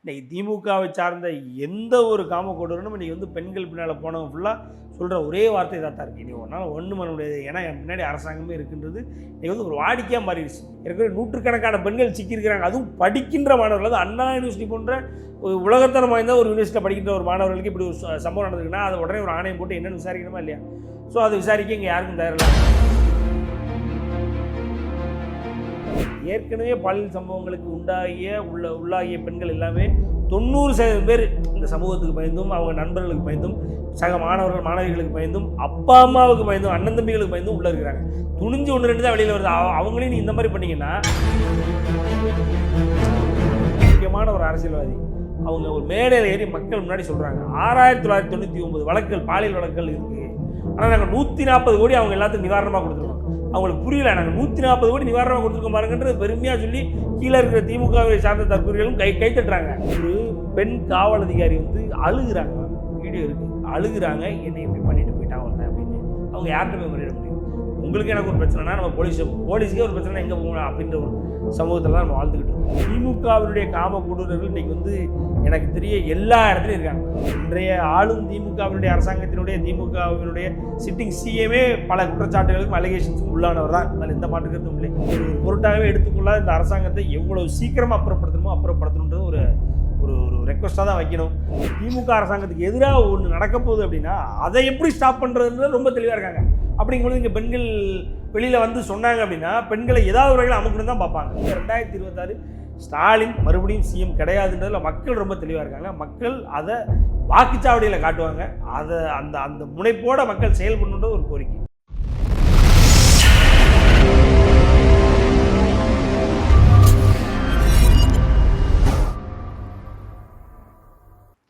இன்றைக்கி திமுகவை சார்ந்த எந்த ஒரு காமக்கொடூரனும் இன்றைக்கி வந்து பெண்கள் பின்னால் போனவங்க ஃபுல்லாக சொல்கிற ஒரே வார்த்தை தான் இருக்குது. இனி ஒரு நாள் ஒன்றும் பண்ண முடியாது, ஏன்னா என் பின்னாடி அரசாங்கமே இருக்குன்றது இன்றைக்கி வந்து ஒரு வாடிக்கையாக மாறிடுச்சு. இருக்கிற நூற்றுக்கணக்கான பெண்கள் சிக்கியிருக்கிறாங்க. அதுவும் படிக்கின்ற மாணவர்கள், அது அண்ணா யூனிவர்சிட்டி போன்ற உலகத்தரம் வாய்ந்த ஒரு யூனிவர்சிட்டியில் படிக்கின்ற ஒரு மாணவர்களுக்கு இப்படி ஒரு சம்பவம் நடந்திருக்குன்னா அதை உடனே ஒரு ஆணையம் போட்டு என்னென்னு விசாரிக்கணுமா இல்லையா? ஸோ அது விசாரிக்க இங்கே யாருக்கும் தயாரில்லை. ஏற்கனவே பாலியல் சம்பவங்களுக்கு உள்ளாகிய பெண்கள் எல்லாமே 90% பேர் இந்த சமூகத்துக்கு பயந்தும், அவங்க நண்பர்களுக்கு பயந்தும், சக மாணவர்கள் மாணவிகளுக்கு பயந்தும், அப்பா அம்மாவுக்கு பயந்தும், அண்ணன் தம்பிகளுக்கு பயந்தும் உள்ளே இருக்கிறாங்க. துணிஞ்சு 1-2 தான் வெளியில் வருது. அவங்களையும் நீ இந்த மாதிரி பண்ணிங்கன்னா, முக்கியமான ஒரு அரசியல்வாதி அவங்க ஒரு மேடையில் ஏறி மக்கள் முன்னாடி சொல்கிறாங்க 6999 வழக்குகள், பாலியல் வழக்குகள் இருக்குது, ஆனால் நாங்கள் 140 கோடி அவங்க எல்லாத்துக்கும் நிவாரணமாக கொடுத்துருக்கோம். அவங்களுக்கு புரியல, நாங்கள் 140 கோடி நிவாரணமாக கொடுத்துருக்கோம் பாருங்கன்றது பெருமையாக சொல்லி கீழே இருக்கிற திமுகவை சார்ந்த தற்கொலைகளும் கைத்தட்டுறாங்க. ஒரு பெண் காவல் அதிகாரி வந்து அழுகுறாங்க, வீடியோ இருக்குது, அழுகுறாங்க, என்னை இப்படி பண்ணிட்டு போயிட்டாங்க ஒருத்தன் அப்படின்னு. அவங்க யார்கிட்ட போய் முறையிட முடியும்? உங்களுக்கு எனக்கு ஒரு பிரச்சனைனா நம்ம போலீஸுக்கே ஒரு பிரச்சனை எங்கே போகணும் அப்படின்ற ஒரு சமூகத்தில் நம்ம வாழ்ந்துக்கிட்டு இருக்கோம். திமுகவினுடைய காம கொடூரர்கள் இன்றைக்கி வந்து எனக்கு தெரிய எல்லா இடத்துலையும் இருக்காங்க. இன்றைய ஆளும் திமுகவினுடைய திமுகவினுடைய சிட்டிங் சிஎம்ஏ பல குற்றச்சாட்டுகளுக்கும் அலிகேஷன்ஸும் உள்ளானவர் தான். அதில் எந்த மாற்றுக்கிறதும் இல்லை. ஒரு பொருட்டாகவே எடுத்துக்கொள்ளாத இந்த அரசாங்கத்தை எவ்வளவு சீக்கிரமாக அப்புறப்படுத்தணுன்றது ஒரு ஒரு ஒரு ரெக்வஸ்ட்டாக தான் வைக்கணும். திமுக அரசாங்கத்துக்கு எதிராக ஒன்று நடக்க போகுது அப்படின்னா அதை எப்படி ஸ்டாப் பண்ணுறதுன்னு ரொம்ப தெளிவாக இருக்காங்க. அப்படிங்கும்போது இங்கே பெண்கள் வெளியில் வந்து சொன்னாங்க அப்படின்னா பெண்களை ஏதாவது ஒரு வகையில் அமுக்கணும் தான் பார்ப்பாங்க. 2026 ஸ்டாலின் மறுபடியும் சிஎம் கிடையாதுன்றதில் மக்கள் ரொம்ப தெளிவாக இருக்காங்க. மக்கள் அதை வாக்குச்சாவடியில் காட்டுவாங்க. அதை அந்த முனைப்போட மக்கள் செயல்படணுன்ற ஒரு கோரிக்கை.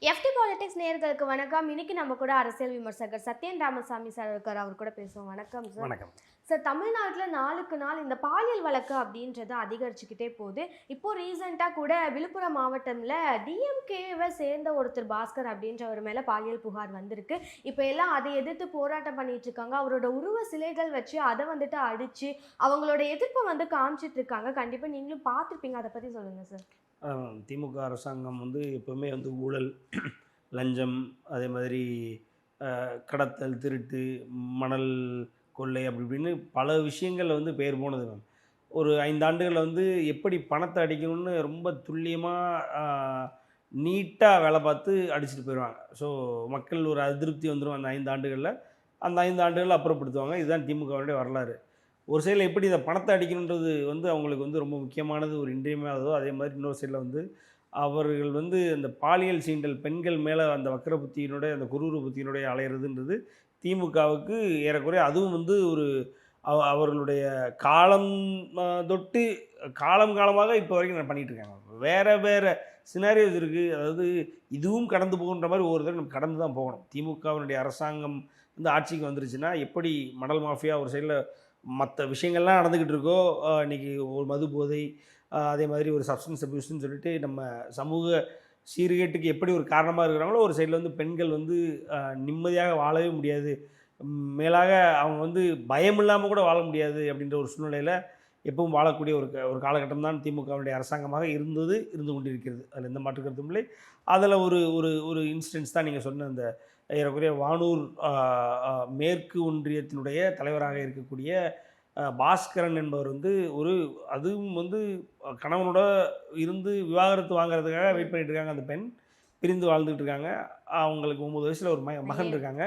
எஃப்டி பாலிடிக்ஸ் நேயர்களுக்கு வணக்கம். இன்னைக்கு நம்ம கூட அரசியல் விமர்சகர் சத்யன் ராமசாமி சார் இருக்கார். அவர் கூட பேசுவோம். வணக்கம் சார். வணக்கம் சார். தமிழ்நாட்டில் நாளுக்கு நாள் இந்த பாலியல் வழக்கு அப்படின்றது அதிகரிச்சுக்கிட்டே போகுது. இப்போ ரீசெண்டாக கூட விழுப்புரம் மாவட்டத்தில் டிஎம்கேவை சேர்ந்த ஒருத்தர் பாஸ்கர் அப்படின்றவர் மேலே பாலியல் புகார் வந்திருக்கு. இப்போ எல்லாம் அதை எதிர்த்து போராட்டம் பண்ணிட்டு இருக்காங்க. அவரோட உருவ சிலைகள் வச்சு அதை வந்துட்டு அடித்து அவங்களோட எதிர்ப்பை வந்து காமிச்சிட்டு இருக்காங்க. கண்டிப்பாக நீங்களும் பார்த்துருப்பீங்க. அதை பற்றி சொல்லுங்கள் சார். திமுக அரசாங்கம் வந்து எப்போவுமே வந்து ஊழல், லஞ்சம், அதே மாதிரி கடத்தல், திருட்டு, மணல் கொள்ளை அப்படி இப்படின்னு பல விஷயங்களில் வந்து பெயர் போனது மேம். ஒரு 5 ஆண்டுகளில் வந்து எப்படி பணத்தை அடிக்கணும்னு ரொம்ப துல்லியமாக நீட்டாக வேலை பார்த்து அடிச்சுட்டு போயிடுவாங்க. ஸோ மக்கள் ஒரு அதிருப்தி வந்துடும் அந்த 5 ஆண்டுகளில். அந்த 5 ஆண்டுகளில் அப்புறப்படுத்துவாங்க. இதுதான் திமுகவுடைய வரலாறு. ஒரு சைடில் எப்படி இந்த பணத்தை அடிக்கணுன்றது வந்து அவங்களுக்கு வந்து ரொம்ப முக்கியமானது, ஒரு இன்றியமையாததோ, அதே மாதிரி இன்னொரு சைடில் வந்து அவர்கள் வந்து அந்த பாலியல் சீண்டல், பெண்கள் மேலே அந்த வக்கர புத்தியினுடைய அந்த குரூர புத்தியினுடைய அலையிறதுன்றது திமுகவுக்கு ஏறக்குறைய அதுவும் வந்து ஒரு அவர்களுடைய காலம் தொட்டு காலமாக இப்போ வரைக்கும் பண்ணிகிட்டு இருக்காங்க. வேறு சினாரியோஸ் இருக்குது. அதாவது இதுவும் கடந்து போகின்ற மாதிரி ஒவ்வொரு தடவை நம்ம கடந்து தான் போகணும். திமுகவினுடைய அரசாங்கம் வந்து ஆட்சிக்கு வந்துருச்சுன்னா எப்படி மணல் மாஃபியா ஒரு சைடில் மற்ற விஷயங்கள்லாம் நடந்துக்கிட்டு இருக்கோ, இன்றைக்கி ஒரு மது போதை, அதே மாதிரி ஒரு சப்ஸ்டன்ஸ் அப்யூஸ்ன்னு சொல்லிட்டு நம்ம சமூக சீர்கேட்டுக்கு எப்படி ஒரு காரணமாக இருக்கிறாங்களோ, ஒரு சைடில் வந்து பெண்கள் வந்து நிம்மதியாக வாழவே முடியாது, மேலாக அவங்க வந்து பயம் இல்லாமல் கூட வாழ முடியாது அப்படின்ற ஒரு சூழ்நிலையில் எப்பவும் வாழக்கூடிய ஒரு காலகட்டம் தான் திமுகவுடைய அரசாங்கமாக இருந்து கொண்டிருக்கிறது. அதில் எந்த மாற்று கருத்தும் இல்லை. அதில் ஒரு இன்சிடென்ட்ஸ் தான் நீங்கள் சொன்ன அந்த ஏறக்குறைய வானூர் மேற்கு ஒன்றியத்தினுடைய தலைவராக இருக்கக்கூடிய பாஸ்கரன் என்பவர் வந்து அதுவும் வந்து கணவனோட இருந்து விவாகரத்து வாங்குறதுக்காக வெயிட் பண்ணிட்டு இருக்காங்க. அந்த பெண் பிரிந்து வாழ்ந்துட்டு இருக்காங்க. அவங்களுக்கு 9 வயசில் ஒரு மகன் இருக்காங்க.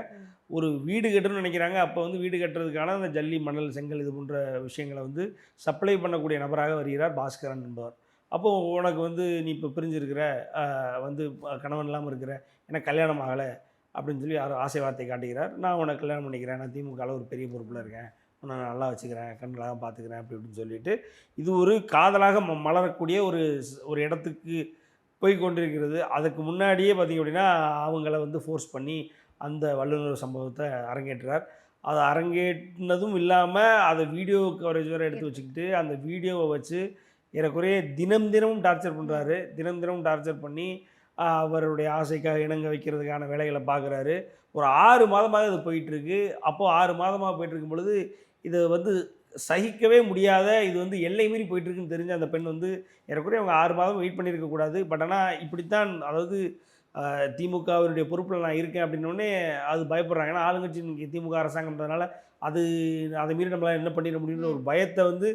ஒரு வீடு கட்டணும்னு நினைக்கிறாங்க. அப்போ வந்து வீடு கட்டுறதுக்கான அந்த ஜல்லி, மணல், செங்கல் இது போன்ற விஷயங்களை வந்து சப்ளை பண்ணக்கூடிய நபராக வருகிறார் பாஸ்கரன் என்பவர். அப்போது உனக்கு வந்து நீ இப்போ பிரிஞ்சிருக்கிற, வந்து கணவன் இல்லாமல் இருக்கிற, எனக்கு கல்யாணம் ஆகலை அப்படின்னு சொல்லி யாரும் ஆசை வார்த்தை காட்டுகிறார். நான் உனக்கு கல்யாணம் பண்ணிக்கிறேன், நான் திமுகவில் ஒரு பெரிய பொறுப்பில் இருக்கேன், உன்னை நான் நல்லா வச்சுக்கிறேன், கண்களாக பார்த்துக்கிறேன் அப்படி இப்படின்னு சொல்லிட்டு இது ஒரு காதலாக மலரக்கூடிய ஒரு இடத்துக்கு போய் கொண்டிருக்கிறது. அதுக்கு முன்னாடியே பார்த்திங்க அப்படின்னா அவங்கள வந்து ஃபோர்ஸ் பண்ணி அந்த வல்லுநர் சம்பவத்தை அரங்கேற்றார். அதை அரங்கேற்றினதும் இல்லாமல் அதை வீடியோ கவரேஜ் வேறு எடுத்து வச்சுக்கிட்டு அந்த வீடியோவை வச்சு ஏறக்குறைய தினமும் டார்ச்சர் பண்ணுறாரு. தினமும் டார்ச்சர் பண்ணி அவருடைய ஆசைக்காக இணங்க வைக்கிறதுக்கான வேலைகளை பார்க்குறாரு. ஒரு 6 மாதமாக இது போயிட்டுருக்கு. அப்போது 6 மாதமாக போயிட்டுருக்கும் பொழுது இதை வந்து சகிக்கவே முடியாத இது வந்து எல்லை மீறி போயிட்டுருக்குன்னு தெரிஞ்ச அந்த பெண் வந்து ஏறக்குறைய அவங்க 6 மாதம் வெயிட் பண்ணியிருக்கக்கூடாது. பட் ஆனால் இப்படித்தான், அதாவது திமுகவினுடைய பொறுப்பில் நான் இருக்கேன் அப்படின்னோடனே அது பயப்படுறாங்க. ஏன்னா ஆளுங்கட்சி இன்னைக்கு திமுக அரசாங்கம்ன்றதுனால அது அதை மீறி நம்மளால் என்ன பண்ணிட முடியும்னு ஒரு பயத்தை வந்து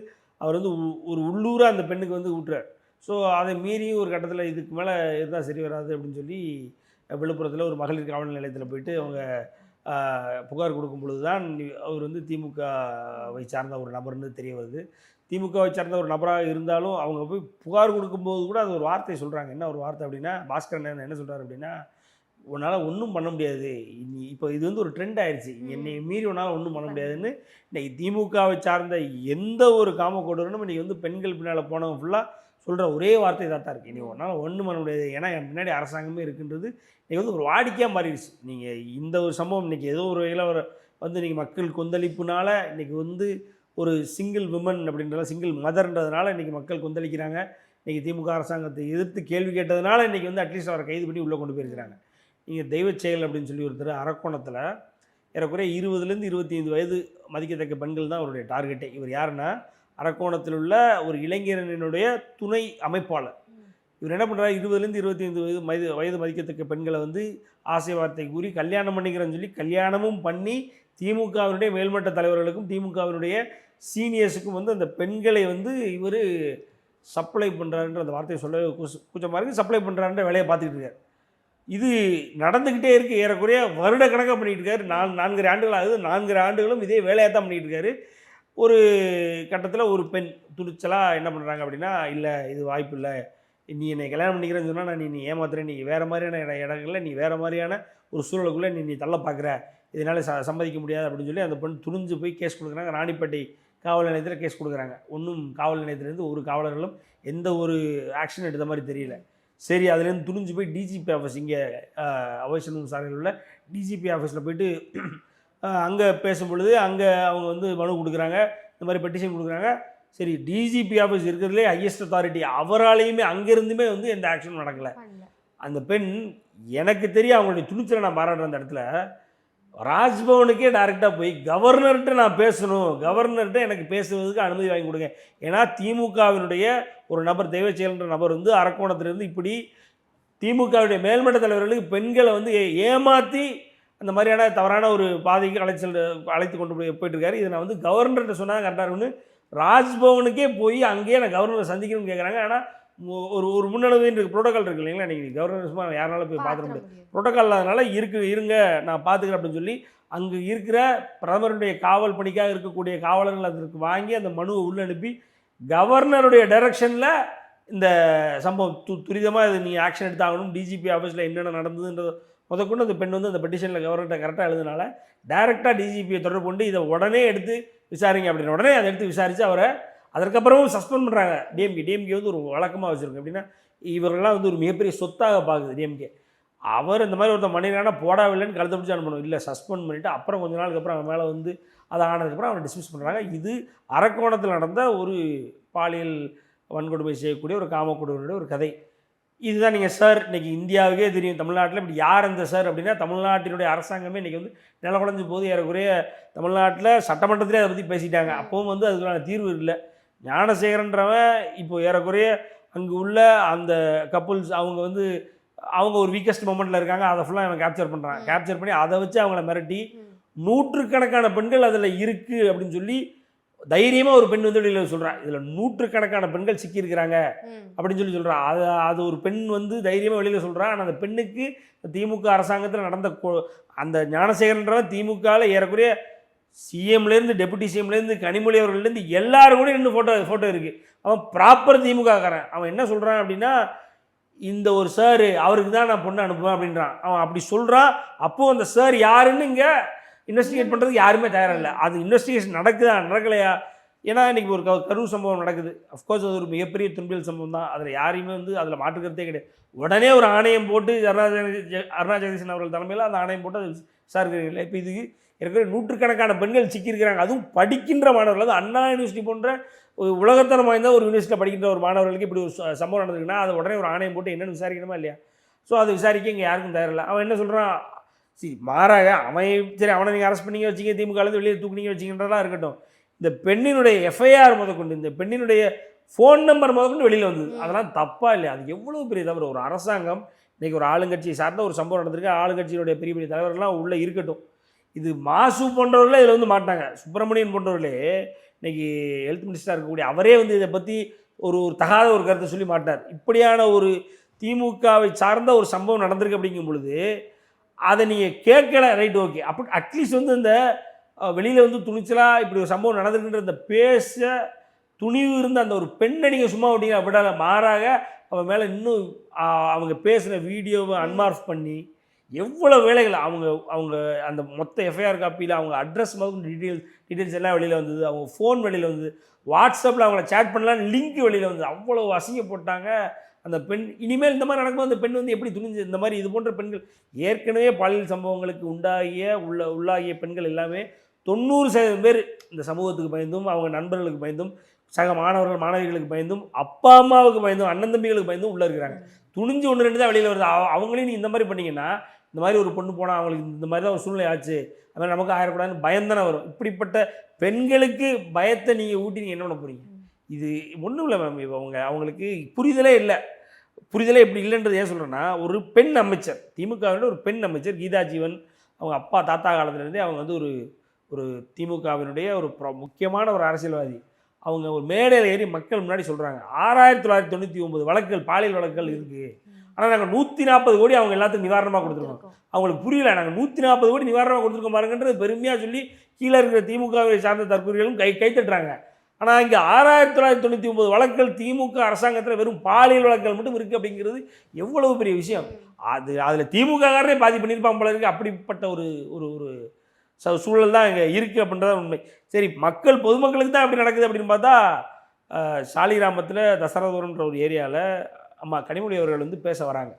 அவர் வந்து ஒரு உள்ளூராக அந்த பெண்ணுக்கு வந்து ஊட்டுறார். ஸோ அதை மீறி ஒரு கட்டத்தில் இதுக்கு மேலே இருந்தால் சரி வராது அப்படின்னு சொல்லி விழுப்புரத்தில் ஒரு மகளிர் காவல் நிலையத்தில் போயிட்டு அவங்க புகார் கொடுக்கும் பொழுது தான் அவர் வந்து திமுகவை சார்ந்த ஒரு நபர்னு தெரிய வருது. திமுகவை சார்ந்த ஒரு நபராக இருந்தாலும் அவங்க போய் புகார் கொடுக்கும்போது கூட அது ஒரு வார்த்தை சொல்கிறாங்க. என்ன ஒரு வார்த்தை அப்படின்னா, பாஸ்கரன் என்ன சொல்கிறார் அப்படின்னா, உன்னால் ஒன்றும் பண்ண முடியாது, இப்போ இது வந்து ஒரு ட்ரெண்ட் ஆயிடுச்சு, என்னை மீறி உன்னால் ஒன்றும் பண்ண முடியாதுன்னு இன்றைக்கி திமுகவை சார்ந்த எந்த ஒரு காமக்கொடூரனும் இன்றைக்கி வந்து பெண்கள் பின்னால் போனவங்க ஃபுல்லாக சொல்கிற ஒரே வார்த்தை தான் இருக்குது. இனி உன்னால் ஒன்றும் பண்ண முடியாது, ஏன்னா என் பின்னாடி அரசாங்கமே இருக்குன்றது இன்றைக்கி வந்து ஒரு வாடிக்கையாக மாறிடுச்சு. நீங்கள் இந்த ஒரு சம்பவம் இன்றைக்கி ஏதோ ஒரு வகையில் வந்து இன்றைக்கி மக்கள் கொந்தளிப்புனால இன்றைக்கி வந்து ஒரு சிங்கிள் விமன் அப்படின்றத சிங்கிள் மதர்ன்றதுனால இன்றைக்கி மக்கள் கொந்தளிக்கிறாங்க. இன்றைக்கி திமுக அரசாங்கத்தை எதிர்த்து கேள்வி கேட்டதுனால இன்றைக்கி வந்து அட்லீஸ்ட் அவரை கைது பண்ணி உள்ளே கொண்டு போயிருக்கிறாங்க. நீங்கள் தெய்வ செயல் அப்படின்னு சொல்லி ஒருத்தர் அரக்கோணத்தில் ஏறக்குறைய 20லேருந்து 25 வயது மதிக்கத்தக்க பெண்கள் தான் அவருடைய டார்கெட்டே. இவர் யாருன்னா, அரக்கோணத்தில் உள்ள ஒரு இளைஞரனுடைய துணை அமைப்பாளர். இவர் என்ன பண்ணுறாரு, 20லேருந்து 25 வயது மதிக்கத்தக்க பெண்களை வந்து ஆசை வார்த்தை கூறி கல்யாணம் பண்ணிக்கிறேன்னு சொல்லி கல்யாணமும் பண்ணி திமுகவினுடைய மேல்மட்ட தலைவர்களுக்கும் திமுகவினுடைய சீனியர்ஸுக்கும் வந்து அந்த பெண்களை வந்து இவர் சப்ளை பண்ணுறாருன்ற அந்த வார்த்தையை சொல்ல கூச்சமாக இருக்குது. சப்ளை பண்ணுறாருன்ற வேலையை பார்த்துக்கிட்டு இருக்கார். இது நடந்துக்கிட்டே இருக்குது. ஏறக்குறைய வருட கணக்காக பண்ணிகிட்டு இருக்காரு. 4 ஆண்டுகள் ஆகுது. 4 ஆண்டுகளும் இதே வேலையாக தான் பண்ணிகிட்டு இருக்காரு. ஒரு கட்டத்தில் ஒரு பெண் துணிச்சலாக என்ன பண்ணுறாங்க அப்படின்னா, இல்லை இது வாய்ப்பு இல்லை, நீ என்னை கல்யாணம் பண்ணிக்கிறேன்னு சொன்னால் நான் நீ ஏமாத்துறேன், நீ வேறு மாதிரியான இடங்களில் நீ வேறு மாதிரியான ஒரு சூழலுக்குள்ளே நீ தள்ள பார்க்குற, இதனால் சம்மதிக்க முடியாது அப்படின்னு சொல்லி அந்த பெண் துணிஞ்சு போய் கேஸ் கொடுக்குறாங்க. ராணிப்பேட்டை காவல் நிலையத்தில் கேஸ் கொடுக்குறாங்க. ஒன்றும் காவல் நிலையத்திலேருந்து ஒரு காவலர்களும் எந்த ஒரு ஆக்ஷன் எடுத்த மாதிரி தெரியல. சரி, அதுலேருந்து துணிஞ்சு போய் டிஜிபி ஆஃபீஸ், இங்கே அவைசனும் சாலையில் உள்ள டிஜிபி ஆஃபீஸில் போய்ட்டு அங்கே பேசும் பொழுது அங்கே அவங்க வந்து மனு கொடுக்குறாங்க, இந்த மாதிரி பெட்டிஷன் கொடுக்குறாங்க. சரி, டிஜிபி ஆஃபீஸ் இருக்கிறதுலே ஹையஸ்ட் அத்தாரிட்டி, அவராலையுமே அங்கேருந்துமே வந்து எந்த ஆக்ஷனும் நடக்கலை. அந்த பெண், எனக்கு தெரியும் அவங்களுடைய துணிச்சலை நான் பாராட்டுற அந்த இடத்துல, ராஜ்பவனுக்கே டைரெக்டாக போய் கவர்னர்கிட்ட நான் பேசணும், கவர்னர்கிட்ட எனக்கு பேசுவதுக்கு அனுமதி வாங்கி கொடுங்க. ஏன்னா திமுகவினுடைய ஒரு நபர், தெய்வச்செயல்ன்ற நபர் வந்து அரக்கோணத்திலிருந்து இப்படி திமுகவுடைய மேல்மட்ட தலைவர்களுக்கு பெண்களை வந்து ஏமாற்றி அந்த மாதிரியான தவறான ஒரு பாதைக்கு அழைத்து கொண்டு போயிட்டுருக்காரு. இதை நான் வந்து கவர்னர்கிட்ட சொன்னால் கரெக்டாக இருக்குன்னு ராஜ்பவனுக்கே போய் அங்கேயே நான் கவர்னரை சந்திக்கணும்னு கேட்குறாங்க. ஆனால் ஒரு முன்னளவு ப்ரோட்டோக்கால் இருக்குது இல்லைங்களா, நீங்கள் கவர்னர் சும்மா யாராலும் போய் பார்த்துக்க முடியாது, ப்ரோட்டோக்கால் இல்லாதனால இருங்க நான் பார்த்துக்கிறேன் அப்படின்னு சொல்லி அங்கே இருக்கிற பிரதமருடைய காவல் பணிக்காக இருக்கக்கூடிய காவலர்கள் அதற்கு வாங்கி அந்த மனுவை உள்ள அனுப்பி கவர்னருடைய டைரக்ஷனில் இந்த சம்பவம் துரிதமாக இது நீங்கள் ஆக்ஷன் எடுத்தாகணும், டிஜிபி ஆஃபீஸில் என்னென்ன நடந்ததுன்றது முதற்கொண்டு அந்த பெண் வந்து அந்த பெட்டிஷனில் கவர்னர்கிட்ட கரெக்டாக எழுதுனால டைரெக்டாக டிஜிபியை தொடர்பு கொண்டு இதை உடனே எடுத்து விசாரிங்க அப்படின்னு உடனே அதை எடுத்து விசாரித்து அவரை அதற்கப்புறமும் சஸ்பெண்ட் பண்ணுறாங்க. டிஎம்கே வந்து ஒரு வழக்கமாக வச்சுருக்கு. அப்படின்னா இவர்கள்லாம் வந்து ஒரு மிகப்பெரிய சொத்தாக பார்க்குது டிஎம்கே. அவர் இந்த மாதிரி ஒருத்தர் மணிரானா போடாவில்லைன்னு கழுத்தை பிடிச்சி அனுப்பணும், இல்லை சஸ்பெண்ட் பண்ணிவிட்டு அப்புறம் கொஞ்ச நாளுக்கு அப்புறம் அவன் மேலே வந்து அதை ஆனதுக்கப்புறம் அவனை டிஸ்மிஸ் பண்ணுறாங்க. இது அரக்கோணத்தில் நடந்த ஒரு பாலியல் வன்கொடுமை செய்யக்கூடிய ஒரு காமக்கொடுமையுடைய ஒரு கதை. இதுதான் நீங்கள் சார் இன்றைக்கி இந்தியாவுக்கே தெரியும். தமிழ்நாட்டில் இப்படி யார் இந்த சார் அப்படின்னா, தமிழ்நாட்டினுடைய அரசாங்கமே இன்றைக்கி வந்து நிலகுலைஞ்சு போது ஏறக்குறைய தமிழ்நாட்டில் சட்டமன்றத்திலே அதை பற்றி பேசிட்டாங்க. அப்பவும் வந்து அதுக்கான தீர்வு இல்லை. ஞானசேகரன்றவன் இப்போ ஏறக்குறைய அங்கே உள்ள அந்த கப்புள்ஸ் அவங்க ஒரு வீக்கஸ்ட் மொமெண்ட்டில் இருக்காங்க, அதை ஃபுல்லாக அவன் கேப்சர் பண்ணுறான். கேப்சர் பண்ணி அதை வச்சு அவங்கள மிரட்டி நூற்றுக்கணக்கான பெண்கள் அதில் இருக்குது அப்படின்னு சொல்லி தைரியமாக ஒரு பெண் வந்து வெளியில் சொல்கிறான். இதில் நூற்றுக்கணக்கான பெண்கள் சிக்கியிருக்கிறாங்க அப்படின்னு சொல்லி சொல்கிறான். அது ஒரு பெண் வந்து தைரியமாக வெளியில் சொல்கிறான். ஆனால் அந்த பெண்ணுக்கு திமுக அரசாங்கத்தில் நடந்த அந்த ஞானசேகரன்றவன் திமுகவில் ஏறக்குறைய சிஎம்லேருந்து டெபுட்டி சிஎம்லேருந்து கனிமொழி அவர்கள்லேருந்து எல்லாரும் கூட இன்னும் ஃபோட்டோ இருக்குது. அவன் ப்ராப்பர் திமுககாரன். அவன் என்ன சொல்கிறான் அப்படின்னா, இந்த ஒரு சார் அவருக்கு தான் நான் பொண்ணு அனுப்புவேன் அப்படின்றான். அவன் அப்படி சொல்கிறான். அப்போது அந்த சார் யாருன்னு இங்கே இன்வெஸ்டிகேட் பண்ணுறதுக்கு யாருமே தயாராக இல்லை. அது இன்வெஸ்டிகேஷன் நடக்குதா நடக்கலையா? ஏன்னா இன்றைக்கி ஒரு கரூர் சம்பவம் நடக்குது. அஃப்கோர்ஸ் அது ஒரு மிகப்பெரிய துன்பியல் சம்பவம் தான். அதில் யாரையுமே வந்து அதில் மாற்றுக்கிறதே கிடையாது. உடனே ஒரு ஆணையம் போட்டு அருணா ஜெகதீசன் அவர்கள் தலைமையில் அந்த ஆணையம் போட்டு அது விசாரிக்கிறீங்களா? இப்போ இதுக்கு ஏற்கனவே நூற்றுக்கணக்கான பெண்கள் சிக்கியிருக்கிறாங்க. அதுவும் படிக்கின்ற மாணவர்கள், அது அண்ணா யூனிவர்சிட்டி போன்ற உலகத்தரம் வாய்ந்த ஒரு யூனிவர்சிட்டியில் படிக்கின்ற ஒரு மாணவர்களுக்கு இப்படி ஒரு சம்பவம் நடந்திருக்குன்னா அது உடனே ஒரு ஆணையம் போட்டு என்னென்னு விசாரிக்கணுமா இல்லையா? ஸோ அதை விசாரிக்க இங்கே யாருக்கும் தயாரில்லை. அவன் என்ன சொல்கிறான், மாறாக அவன் சரி அவனை நீங்கள் அரெஸ்ட் பண்ணிங்க வச்சிங்க, திமுகலேருந்து வெளியே தூக்குனீங்க வச்சிங்கன்றதெல்லாம் இருக்கட்டும். இந்த பெண்ணினுடைய எஃப்ஐஆர் முதற்கொண்டு இந்த பெண்ணினுடைய ஃபோன் நம்பர் முதற்கொண்டு வெளியில் வந்தது. அதெல்லாம் தப்பா இல்லையா? அது எவ்வளோ பெரிய தவறு. ஒரு அரசாங்கம் இன்றைக்கி ஒரு ஆளுங்கட்சியை சார்ந்த ஒரு சம்பவம் நடந்திருக்கு. ஆளுங்கட்சியினுடைய பெரிய பெரிய தலைவர்கள்லாம் உள்ளே இருக்கட்டும். இது மாசு போன்றவர்களே இதில் வந்து மாட்டாங்க. சுப்பிரமணியன் போன்றவர்களே இன்றைக்கி ஹெல்த் மினிஸ்டராக இருக்கக்கூடிய அவரே வந்து இதை பற்றி ஒரு தகாத ஒரு கருத்தை சொல்லி மாட்டார். இப்படியான ஒரு திமுகவை சார்ந்த ஒரு சம்பவம் நடந்திருக்கு அப்படிங்கும் பொழுது அதை நீங்கள் கேட்கல, ரைட், ஓகே. அப்படி அட்லீஸ்ட் வந்து இந்த வெளியில் வந்து துணிச்சலாக இப்படி ஒரு சம்பவம் நடந்திருக்குன்ற இந்த பேச துணிவு இருந்த அந்த ஒரு பெண்ணை நீங்கள் சும்மா விட்டீங்க அப்படின்னா மாறாக அவன் மேலே இன்னும் அவங்க பேசின வீடியோவை அன்மார்க் பண்ணி எவ்வளோ வேலைகள் அவங்க அந்த மொத்த எஃப்ஐஆர் காப்பியில் அவங்க அட்ரஸ் மாதிரி டீட்டெயில்ஸ் எல்லாம் வெளியில் வந்தது. அவங்க ஃபோன் வெளியில் வந்தது. வாட்ஸ்அப்பில் அவங்கள சேட் பண்ணலான்னு லிங்க் வெளியில் வந்தது. அவ்வளோ அசிங்கப்பட்டாங்க அந்த பெண். இனிமேல் இந்த மாதிரி நடக்கும்போது அந்த பெண் வந்து எப்படி துணிஞ்சு இந்த மாதிரி இது போன்ற பெண்கள் ஏற்கனவே பாலியல் சம்பவங்களுக்கு உள்ளாகிய பெண்கள் எல்லாமே 90% பேர் இந்த சமூகத்துக்கு பயந்தும் அவங்க நண்பர்களுக்கு பயந்தும் சக மாணவர்கள் மாணவிகளுக்கு பயந்தும் அப்பா அம்மாவுக்கு பயந்தும் அண்ணன் தம்பிகளுக்கு பயந்தும் உள்ளே இருக்கிறாங்க. துணிஞ்சு 1-2 தான் வெளியில் வருது. அவங்களையும் நீங்கள் இந்த மாதிரி பண்ணிங்கன்னா இந்த மாதிரி ஒரு பொண்ணு போனால் அவங்களுக்கு இந்த மாதிரி தான் ஒரு சூழ்நிலை ஆச்சு, அது மாதிரி நமக்கு ஆயிடக்கூடாதுன்னு பயந்தானே வரும். இப்படிப்பட்ட பெண்களுக்கு பயத்தை நீங்கள் ஊட்டி நீங்கள் என்ன பண்ண போகிறீங்க? இது ஒன்றும் இல்லை மேம். இப்போ அவங்களுக்கு புரிதலே இல்லை. புரிதலே இப்படி இல்லைன்றது ஏன் சொல்கிறேன்னா, ஒரு பெண் அமைச்சர், திமுகவினுடைய ஒரு பெண் அமைச்சர் கீதா ஜீவன், அவங்க அப்பா தாத்தா காலத்துலேருந்தே அவங்க வந்து ஒரு திமுகவினுடைய ஒரு முக்கியமான ஒரு அரசியல்வாதி. அவங்க ஒரு மேடையில் ஏறி மக்கள் முன்னாடி சொல்கிறாங்க 6999 வழக்குகள் பாலியல் வழக்குகள் இருக்குது, ஆனால் நாங்கள் 140 கோடி அவங்க எல்லாத்துக்கும் நிவாரணமாக கொடுத்துருக்கோம். அவங்களுக்கு புரியல, நாங்கள் 140 கோடி நிவாரணமாக கொடுத்துருக்கோம் பாருங்கன்றது பெருமையாக சொல்லி கீழே இருக்கிற திமுகவை சார்ந்த தற்கொலைகளும் கைத்தட்டுறாங்க. ஆனால் இங்கே 6999 வழக்குகள் திமுக அரசாங்கத்தில் வெறும் பாலியல் வழக்குகள் மட்டும் இருக்குது அப்படிங்கிறது எவ்வளவு பெரிய விஷயம். அதில் திமுககாரனே பாதி பண்ணியிருப்பாங்க போல இருக்குது. அப்படிப்பட்ட ஒரு ஒரு சூழல் தான் இங்கே இருக்குது அப்படின்றத உண்மை. சரி, பொதுமக்களுக்கு தான் அப்படி நடக்குது அப்படின்னு பார்த்தா சாலிகிராமத்தில் தசரதபுரம்ன்ற ஒரு ஏரியாவில் அம்மா கனிமொழி அவர்கள் வந்து பேச வராங்க.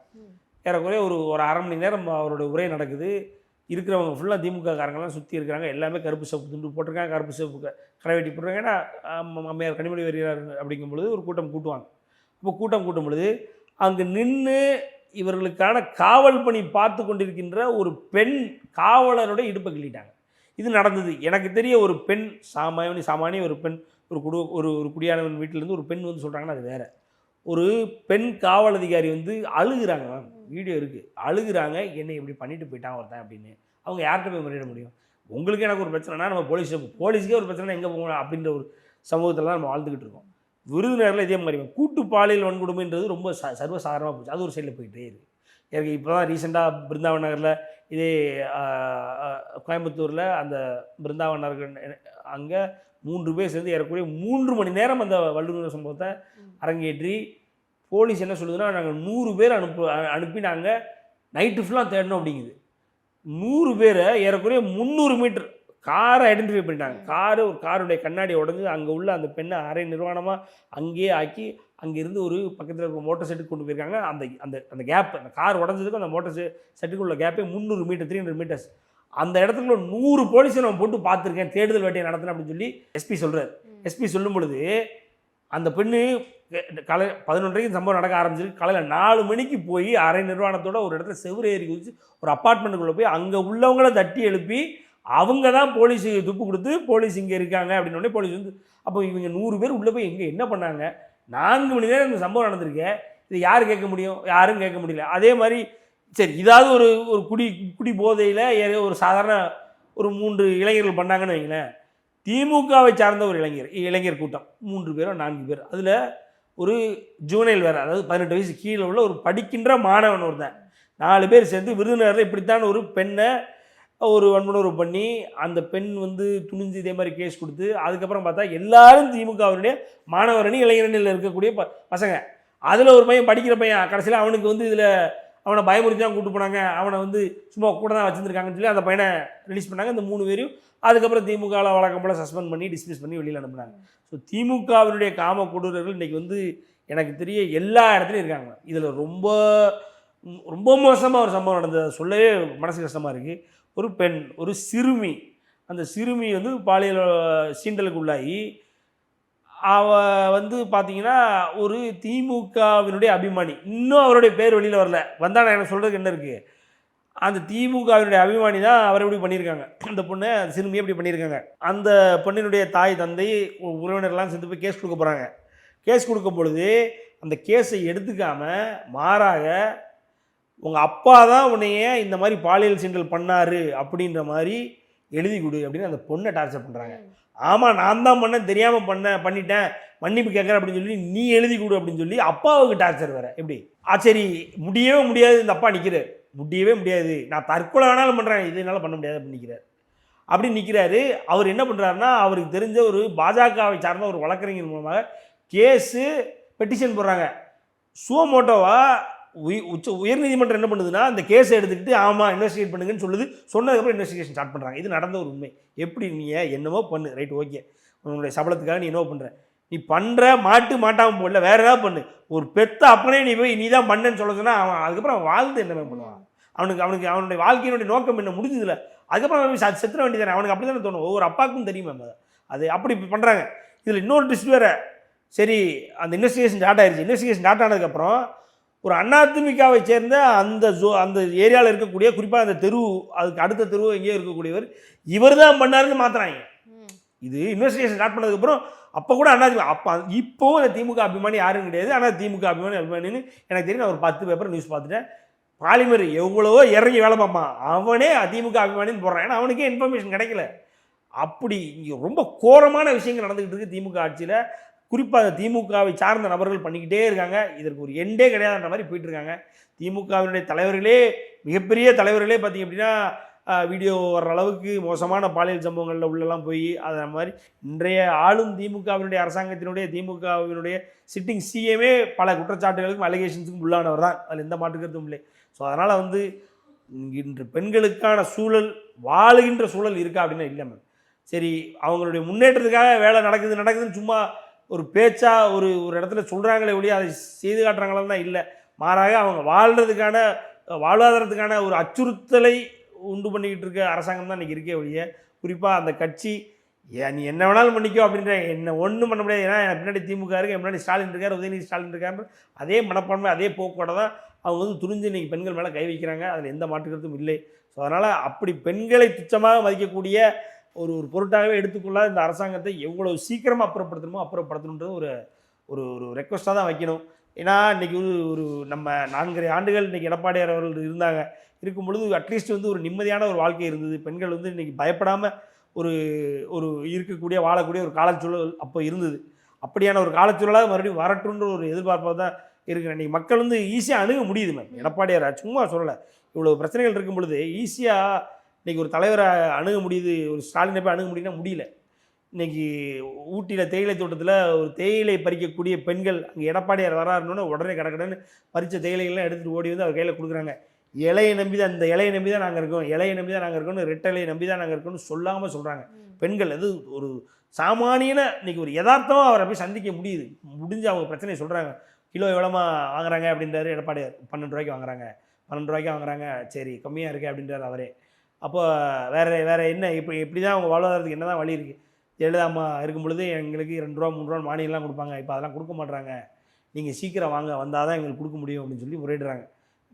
ஏறக்குறைய ஒரு அரை மணி நேரம் அவருடைய உரை நடக்குது. இருக்கிறவங்க ஃபுல்லாக திமுக காரங்களாம் சுற்றி இருக்கிறாங்க. எல்லாமே கருப்பு சிவப்பு துண்டு போட்டிருக்காங்க, கருப்பு சிவப்பு கரைவெட்டி போட்டிருக்காங்க. ஏன்னா அம்மையார் கனிமொழி வருகிறார் அப்படிங்கும் பொழுது ஒரு கூட்டம் கூட்டுவாங்க. அப்போ கூட்டம் கூட்டும் பொழுது அங்கே நின்று இவர்களுக்கான காவல் பணி பார்த்து கொண்டிருக்கின்ற ஒரு பெண் காவலருடைய இடுப்பை கிள்ளிட்டாங்க. இது நடந்தது. எனக்கு தெரிய ஒரு பெண் சாமானிய ஒரு பெண் ஒரு குடியானவன் வீட்டிலேருந்து ஒரு பெண் வந்து சொல்கிறாங்கன்னா அது வேறு. ஒரு பெண் காவல் அதிகாரி வந்து அழுகுறாங்க. வீடியோ இருக்குது, அழுகுறாங்க, என்னை இப்படி பண்ணிட்டு போயிட்டான் ஒருத்தன் அப்படின்னு. அவங்க யார்கிட்ட போய் முறையிட முடியும்? உங்களுக்கு எனக்கு ஒரு பிரச்சனைனா நம்ம போலீஸுக்கே ஒரு பிரச்சனை எங்கே போகணும் அப்படின்ற ஒரு சமூகத்தில் தான் நம்ம வாழ்ந்துக்கிட்டு இருக்கோம். விருதுநகரில் இதே மாதிரி கூட்டு பாலியல் வன்கொடுமைன்றது ரொம்ப சர்வசாதாரணமாக போச்சு. அது ஒரு சைடில் போயிட்டே இருக்குது. எனக்கு இப்போ தான் ரீசெண்டாக பிருந்தாவன் நகரில் இதே கோயம்புத்தூரில் அந்த பிருந்தாவன் நகர் அங்கே 3 பேர் சேர்ந்து ஏறக்கூடிய 3 மணி நேரம் அந்த வல்லுநர் சம்பவத்தை அரங்கேற்றி போலீஸ் என்ன சொல்லுதுன்னா, நாங்கள் 100 பேர் அனுப்பி நாங்கள் நைட்டு ஃபுல்லாக தேடணும் அப்படிங்குது. 100 பேரை ஏறக்குறைய 300 மீட்டர் காரை ஐடென்டிஃபை பண்ணிட்டாங்க. ஒரு காருடைய கண்ணாடி உடஞ்சி அங்கே உள்ள அந்த பெண்ணை அரை நிர்வாணமாக அங்கேயே ஆக்கி அங்கேருந்து ஒரு பக்கத்தில் இருக்கிற மோட்டர் செட்டுக்கு கொண்டு போயிருக்காங்க. அந்த அந்த அந்த கேப், அந்த கார் உடஞ்சதுக்கும் அந்த மோட்டர் செட்டுக்கு உள்ள கேப்பே 300 மீட்டர் 300 மீட்டர்ஸ். அந்த இடத்துக்குள்ள 100 போலீஸை நான் போட்டு பார்த்துருக்கேன், தேடுதல் வேட்டையை நடத்தினேன் அப்படின்னு சொல்லி எஸ்பி சொல்கிறார். எஸ்பி சொல்லும் பொழுது அந்த பெண்ணு காலை 11:30 சம்பவம் நடக்க ஆரம்பிச்சிருக்கு. காலையில் 4 மணிக்கு போய் அரை நிர்வாணத்தோட ஒரு இடத்துல செவ்வறு ஏறி குதிச்சு ஒரு அப்பார்ட்மெண்ட்டுக்குள்ளே போய் அங்கே உள்ளவங்கள தட்டி எழுப்பி அவங்க தான் போலீஸுக்கு துப்பு கொடுத்து போலீஸ் இங்கே இருக்காங்க அப்படின்னோடனே போலீஸ் வந்து அப்போ இவங்க 100 பேர் உள்ளே போய் எங்கே என்ன பண்ணாங்க? 4 மணி நேரம் இந்த சம்பவம் நடந்திருக்கேன், இது யார் கேட்க முடியும்? யாரும் கேட்க முடியல. அதே மாதிரி சரி, இதாவது ஒரு குடி போதையில் ஒரு சாதாரண ஒரு 3 இளைஞர்கள் பண்ணாங்கன்னு வைங்களேன். திமுகவை சார்ந்த ஒரு இளைஞர் கூட்டம் 3 பேரோ 4 பேர், அதில் ஒரு ஜூனைல் வேறு, அதாவது 18 வயசு கீழே உள்ள ஒரு படிக்கின்ற மாணவன் ஒருத்தன், 4 பேர் சேர்ந்து விருதுநகரில் இப்படித்தான் ஒரு பெண்ணை ஒரு வன்முணர்வு பண்ணி அந்த பெண் வந்து துணிஞ்சு இதே மாதிரி கேஸ் கொடுத்து அதுக்கப்புறம் பார்த்தா எல்லாரும் திமுகவினுடைய மாணவரணி இளைஞரணியில் இருக்கக்கூடிய பசங்க. அதில் ஒரு பையன் படிக்கிற பையன் கடைசியில் அவனுக்கு வந்து இதில் அவனை பயமுறுத்தி தான் கூப்பிட்டு போனாங்க, அவனை வந்து சும்மா கூட தான் வச்சுருந்துருக்காங்கன்னு சொல்லி அந்த பையனை ரிலீஸ் பண்ணாங்க. இந்த 3 பேரையும் அதுக்கப்புறம் திமுகவில் வழக்கம் போல் சஸ்பெண்ட் பண்ணி டிஸ்மிஸ் பண்ணி வெளியில் அனுப்புனாங்க. ஸோ திமுகவினுடைய காம கொடூரர்கள் இன்றைக்கி வந்து எனக்கு தெரிய எல்லா இடத்துலையும் இருக்காங்க. இதில் ரொம்ப ரொம்ப மோசமாக ஒரு சம்பவம் நடந்தது, சொல்லவே மனசு கஷ்டமாக இருக்குது. ஒரு பெண், ஒரு சிறுமி, அந்த சிறுமி வந்து பாலியல் சீண்டலுக்கு உள்ளாகி அவ வந்து பார்த்தீங்கன்னா ஒரு திமுகவினுடைய அபிமானி, இன்னும் அவருடைய பேர் வெளியில் வரல. வந்தால் எனக்கு சொல்கிறதுக்கு என்ன இருக்குது, அந்த திமுகவினுடைய அபிமானி தான் அவர் எப்படி பண்ணியிருக்காங்க, அந்த பொண்ணை சிறுமியை எப்படி பண்ணியிருக்காங்க. அந்த பொண்ணினுடைய தாய் தந்தை உறவினர்லாம் சேர்ந்து போய் கேஸ் கொடுக்க போகிறாங்க. கேஸ் கொடுக்கும் பொழுது அந்த கேஸை எடுத்துக்காமல் மாறாக உங்கள் அப்பா தான் உன்னைய இந்த மாதிரி பாலியல் சீண்டல் பண்ணார் அப்படின்ற மாதிரி எழுதி கொடு அப்படின்னு அந்த பொண்ணை டார்ச்சர் பண்ணுறாங்க. ஆமாம் நான் தான் பண்ணேன், தெரியாமல் பண்ணிட்டேன், மன்னிப்பு கேட்குறேன் அப்படின்னு சொல்லி நீ எழுதி கொடு அப்படின்னு சொல்லி அப்பாவுக்கு டார்ச்சர் வேறு. எப்படி சரி முடியவே முடியாது, இந்த அப்பா நிற்கிறார், முடியவே முடியாது, நான் தற்கொலை வேணாலும் பண்ணுறேன், இது என்னால் பண்ண முடியாது அப்படின்னு நிற்கிறார். அப்படி நிற்கிறாரு. அவர் என்ன பண்ணுறாருன்னா, அவருக்கு தெரிஞ்ச ஒரு பாஜகவை சார்ந்த ஒரு வழக்கறிஞர் மூலமாக கேஸு பெட்டிஷன் போடுறாங்க. சுவமோட்டோவா உயர்நீதிமன்றம் என்ன பண்ணுதுன்னா, அந்த கேஸை எடுத்துக்கிட்டு ஆமாம் இன்வெஸ்டிகேட் பண்ணுங்கன்னு சொல்லுது. சொன்னதுக்கப்புறம் இன்வெஸ்டிகேஷன் ஸ்டார்ட் பண்ணுறாங்க. இது நடந்த ஒரு உண்மை. எப்படி நீ என்னவோ பண்ணு, ரைட், ஓகே, உன்னுடைய சபலத்துக்காக நீ என்னவோ பண்ணுற, நீ பண்ணுற மாட்டாமல் போடல, வேறு ஏதாவது பண்ணு. ஒரு பெத்த அப்பனே நீ போய் நீ தான் பண்ணேன்னு சொல்ல சொன்னால் அவன் அதுக்கப்புறம் அவன் வாழ்ந்து என்ன பண்ணுவான்? அவனுக்கு அவனுடைய வாழ்க்கையினுடைய நோக்கம் என்ன முடிஞ்சதில்ல. அதுக்கப்புறம் அவன் செத்துற வேண்டியதானே. அவனுக்கு அப்படி தானே தோணும். ஒவ்வொரு அப்பாவுக்கும் தெரியுமா அது அப்படி பண்ணுறாங்க. இதில் இன்னொரு ட்விஸ்ட் வேறு. சரி, அந்த இன்வெஸ்டிகேஷன் ஸ்டார்ட் ஆயிடுச்சு. இன்வெஸ்டிகேஷன் ஸ்டார்ட் ஆனதுக்கப்புறம் ஒரு அதிமுகவை சேர்ந்த அந்த ஏரியாவில் இருக்கக்கூடிய, குறிப்பாக அந்த தெரு, அதுக்கு அடுத்த தெருவு எங்கேயோ இருக்கக்கூடியவர் இவர் தான் பண்ணாருன்னு மாற்றுறாங்க. இது இன்வெஸ்டிகேஷன் ஸ்டார்ட் பண்ணதுக்கப்புறம் அப்போ கூட அதிமுக, அப்போ இப்போவும் அந்த திமுக அபிமானி யாரும் கிடையாது. ஆனால் திமுக அபிமானின்னு எனக்கு தெரியும். நான் ஒரு 10 பேப்பர் நியூஸ் பார்த்துட்டேன். பாலிமர் எவ்வளவோ இறங்கி வேலை பார்ப்பான், அவனே அதிமுக அபிமானின்னு போடுறான். ஏன்னா அவனுக்கே இன்ஃபர்மேஷன் கிடைக்கல. அப்படி இங்கே ரொம்ப கோரமான விஷயங்கள் நடந்துக்கிட்டு இருக்குது திமுக ஆட்சியில். குறிப்பாக திமுகவை சார்ந்த நபர்கள் பண்ணிக்கிட்டே இருக்காங்க. இதற்கு ஒரு எண்டே கிடையாதுன்ற மாதிரி போயிட்டு இருக்காங்க. திமுகவினுடைய தலைவர்களே, மிகப்பெரிய தலைவர்களே பார்த்திங்க அப்படின்னா வீடியோ வர்ற அளவுக்கு மோசமான பாலியல் சம்பவங்களில் உள்ளெல்லாம் போய் அதை மாதிரி இன்றைய ஆளும் திமுகவினுடைய திமுகவினுடைய சிட்டிங் சிஎம்ஏ பல குற்றச்சாட்டுகளுக்கும் அலிகேஷன்ஸுக்கும் உள்ளானவர் தான். அதில் எந்த மாற்றுக்கருத்தும் இல்லை. ஸோ அதனால் இன்று பெண்களுக்கான சூழல், வாழுகின்ற சூழல் இருக்கா அப்படின்னா இல்லை மேம். சரி, அவங்களுடைய முன்னேற்றத்துக்காக வேலை நடக்குதுன்னு சும்மா ஒரு பேச்சா ஒரு இடத்துல சொல்கிறாங்களே ஒழிய அதை செய்து காட்டுறாங்களான்னா இல்லை. மாறாக அவங்க வாழ்வாதாரத்துக்கான ஒரு அச்சுறுத்தலை உண்டு பண்ணிக்கிட்டு இருக்க அரசாங்கம் தான் இன்றைக்கி இருக்கே ஒழிய, குறிப்பாக அந்த கட்சி நீ என்ன வேணாலும் பண்ணிக்கோ அப்படின்ற, என்ன ஒன்றும் பண்ண முடியாது. ஏன்னா எனக்கு பின்னாடி திமுக இருக்குது, என் முன்னாடி ஸ்டாலின் இருக்கார், உதயநிதி ஸ்டாலின் இருக்காருன்ற அதே மனப்பான்மை, அதே போக்கோட தான் அவங்க துணிஞ்சு இன்றைக்கி பெண்கள் மேலே கை வைக்கிறாங்க. அதில் எந்த மாற்றுக்கருத்தும் இல்லை. ஸோ அதனால் அப்படி பெண்களை துச்சமாக மதிக்கக்கூடிய ஒரு பொருட்டாகவே எடுத்துக்கொள்ளாத இந்த அரசாங்கத்தை எவ்வளோ சீக்கிரமாக அப்புறப்படுத்தணுன்றது ஒரு ஒரு ரெக்வஸ்ட்டாக தான் வைக்கணும். ஏன்னா இன்றைக்கி ஒரு நம்ம 4.5 ஆண்டுகள் இன்றைக்கி எடப்பாடியார் அவர்கள் இருக்கும் பொழுது அட்லீஸ்ட் ஒரு நிம்மதியான ஒரு வாழ்க்கை இருந்தது. பெண்கள் இன்றைக்கி பயப்படாமல் ஒரு இருக்கக்கூடிய வாழக்கூடிய ஒரு காலச்சூழல் அப்போ இருந்தது. அப்படியான ஒரு காலச்சூழலாக மறுபடியும் வரட்டுன்ற ஒரு எதிர்பார்ப்பாக தான் இருக்கிறேன். இன்றைக்கி மக்கள் ஈஸியாக அணுக முடியுது மேம். எடப்பாடியார் சும்மா சொல்லலை, இவ்வளோ பிரச்சனைகள் இருக்கும் பொழுது ஈஸியாக இன்றைக்கி ஒரு தலைவரை அணுக முடியுது. ஒரு ஸ்டாலினை போய் அணுக முடியும்னா முடியல. இன்றைக்கி ஊட்டியில் தேயிலை தோட்டத்தில் ஒரு தேயிலை பறிக்கக்கூடிய பெண்கள் அங்கே எடப்பாடியார் வராருன்னு உடனே கடன்னு பறித்த தேயிலைகள்லாம் எடுத்துகிட்டு ஓடி வந்து அவர் கையில் கொடுக்குறாங்க. இலையை நம்பி தான், இந்த இலையை நம்பி தான் நாங்கள் இருக்கோம், இலையை நம்பி தான் நாங்கள் இருக்கோம்னு, ரெட்டலையை நம்பி தான் நாங்கள் இருக்கோம்னு சொல்லாமல் சொல்கிறாங்க பெண்கள். அது ஒரு சாமானியன இன்றைக்கி ஒரு யதார்த்தமாக அவரை போய் சந்திக்க முடிஞ்சு அவங்க பிரச்சனையை சொல்கிறாங்க. கிலோ எவ்வளோமா வாங்குறாங்க அப்படின்றாரு எடப்பாடியார். 12 ரூபாய்க்கு வாங்குறாங்க. சரி கம்மியாக இருக்குது அப்படின்றார் அவரே. அப்போ வேறு என்ன, இப்படி தான் அவங்க வாழ்வாதாரத்துக்கு என்ன தான் வழி இருக்குது? எழுதாமா இருக்கும் பொழுது எங்களுக்கு 2 ரூபா 3 ரூபா மானியெல்லாம் கொடுப்பாங்க, இப்போ அதெல்லாம் கொடுக்க மாட்றாங்க, நீங்கள் சீக்கிரம் வாங்க, வந்தால் தான் எங்களுக்கு கொடுக்க முடியும் அப்படின்னு சொல்லி முறையிடுறாங்க.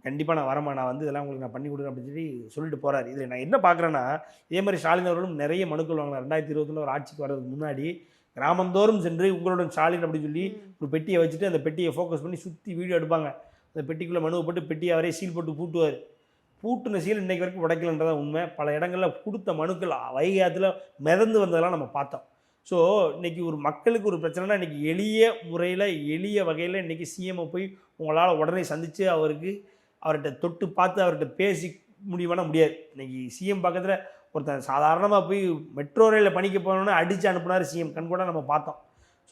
கண்டிப்பாக நான் வரமா, நான் இதெல்லாம் உங்களுக்கு நான் பண்ணி கொடுக்குறேன் அப்படின்னு சொல்லிட்டு போகிறாரு. இதில் நான் என்ன பார்க்குறேன்னா, இதே மாதிரி ஸ்டாலின் அவர்களும் நிறைய மனுக்கள் வாங்கலாம். 2020 ஒரு ஆட்சிக்கு வர்றதுக்கு முன்னாடி கிராமந்தோறும் சென்று உங்களுடன் ஸ்டாலின் அப்படின்னு சொல்லி ஒரு பெட்டியை வச்சுட்டு அந்த பெட்டியை ஃபோக்கஸ் பண்ணி சுற்றி வீடியோ எடுப்பாங்க. அந்த பெட்டிக்குள்ளே மனுவை போட்டு பெட்டியை அவரே சீல் போட்டு பூட்டுவார். பூட்டுன சீல் இன்றைக்கு வரைக்கும் உடைக்கலன்றதான் உண்மை. பல இடங்களில் கொடுத்த மனுக்கள் வைகாத்தில் மிதந்து வந்ததெல்லாம் நம்ம பார்த்தோம். ஸோ இன்றைக்கி ஒரு மக்களுக்கு ஒரு பிரச்சனைனா இன்றைக்கி எளிய முறையில் எளிய வகையில் இன்றைக்கி சிஎம்ஐ போய் உங்களால் உடனே சந்தித்து அவர்கிட்ட தொட்டு பார்த்து அவர்கிட்ட பேசி முடியும்னா முடியாது. இன்றைக்கி சிஎம் பக்கத்தில் ஒருத்தன் சாதாரணமாக போய் மெட்ரோ ரயிலில் பணிக்க போனோன்னு அடித்து அனுப்புனார் சிஎம், கண்கூட நம்ம பார்த்தோம்.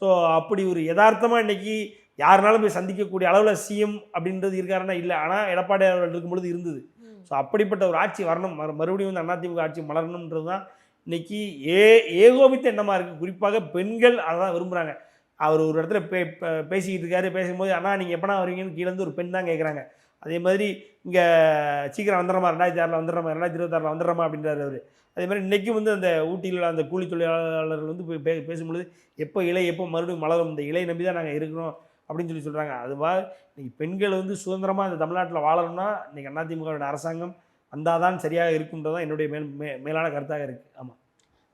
ஸோ அப்படி ஒரு யதார்த்தமாக இன்றைக்கி யாருனாலும் போய் சந்திக்கக்கூடிய அளவில் சிஎம் அப்படின்றது இருக்காருன்னா இல்லை. ஆனால் எடப்பாடி அவர்கள் இருக்கும்பொழுது இருந்தது. ஸோ அப்படிப்பட்ட ஒரு ஆட்சி வரணும், மறுபடியும் அதிமுக ஆட்சி மலரணுன்றது தான் இன்றைக்கி ஏகோபித்த எண்ணமாக இருக்குது. குறிப்பாக பெண்கள் அதை தான் விரும்புகிறாங்க. அவர் ஒரு இடத்துல பேசிக்கிட்டு இருக்காரு, பேசும்போது அண்ணா நீங்கள் எப்போனா வருவீங்கன்னு கீழேருந்து ஒரு பெண் தான் கேட்குறாங்க. அதே மாதிரி இங்கே சீக்கிரம் வந்துடுறமா, 2006 வந்துடுறமா, 2026 வந்துடுறமா அப்படின்றாரு அவர். அதே மாதிரி இன்றைக்கும் அந்த ஊட்டியில் அந்த கூலி தொழிலாளர்கள் போய் பேசும்பொழுது எப்போ மறுபடியும் மலரும், இந்த இலையை நம்பி தான் நாங்கள் இருக்கிறோம் அப்படின்னு சொல்கிறாங்க. அதுவா இன்றைக்கி பெண்கள் சுதந்திரமாக இந்த தமிழ்நாட்டில் வாழணும்னா இன்றைக்கி அதிமுகவோட அரசாங்கம் வந்தாதான் சரியாக இருக்குன்றது தான் என்னுடைய மேலான கருத்தாக இருக்குது. ஆமாம்.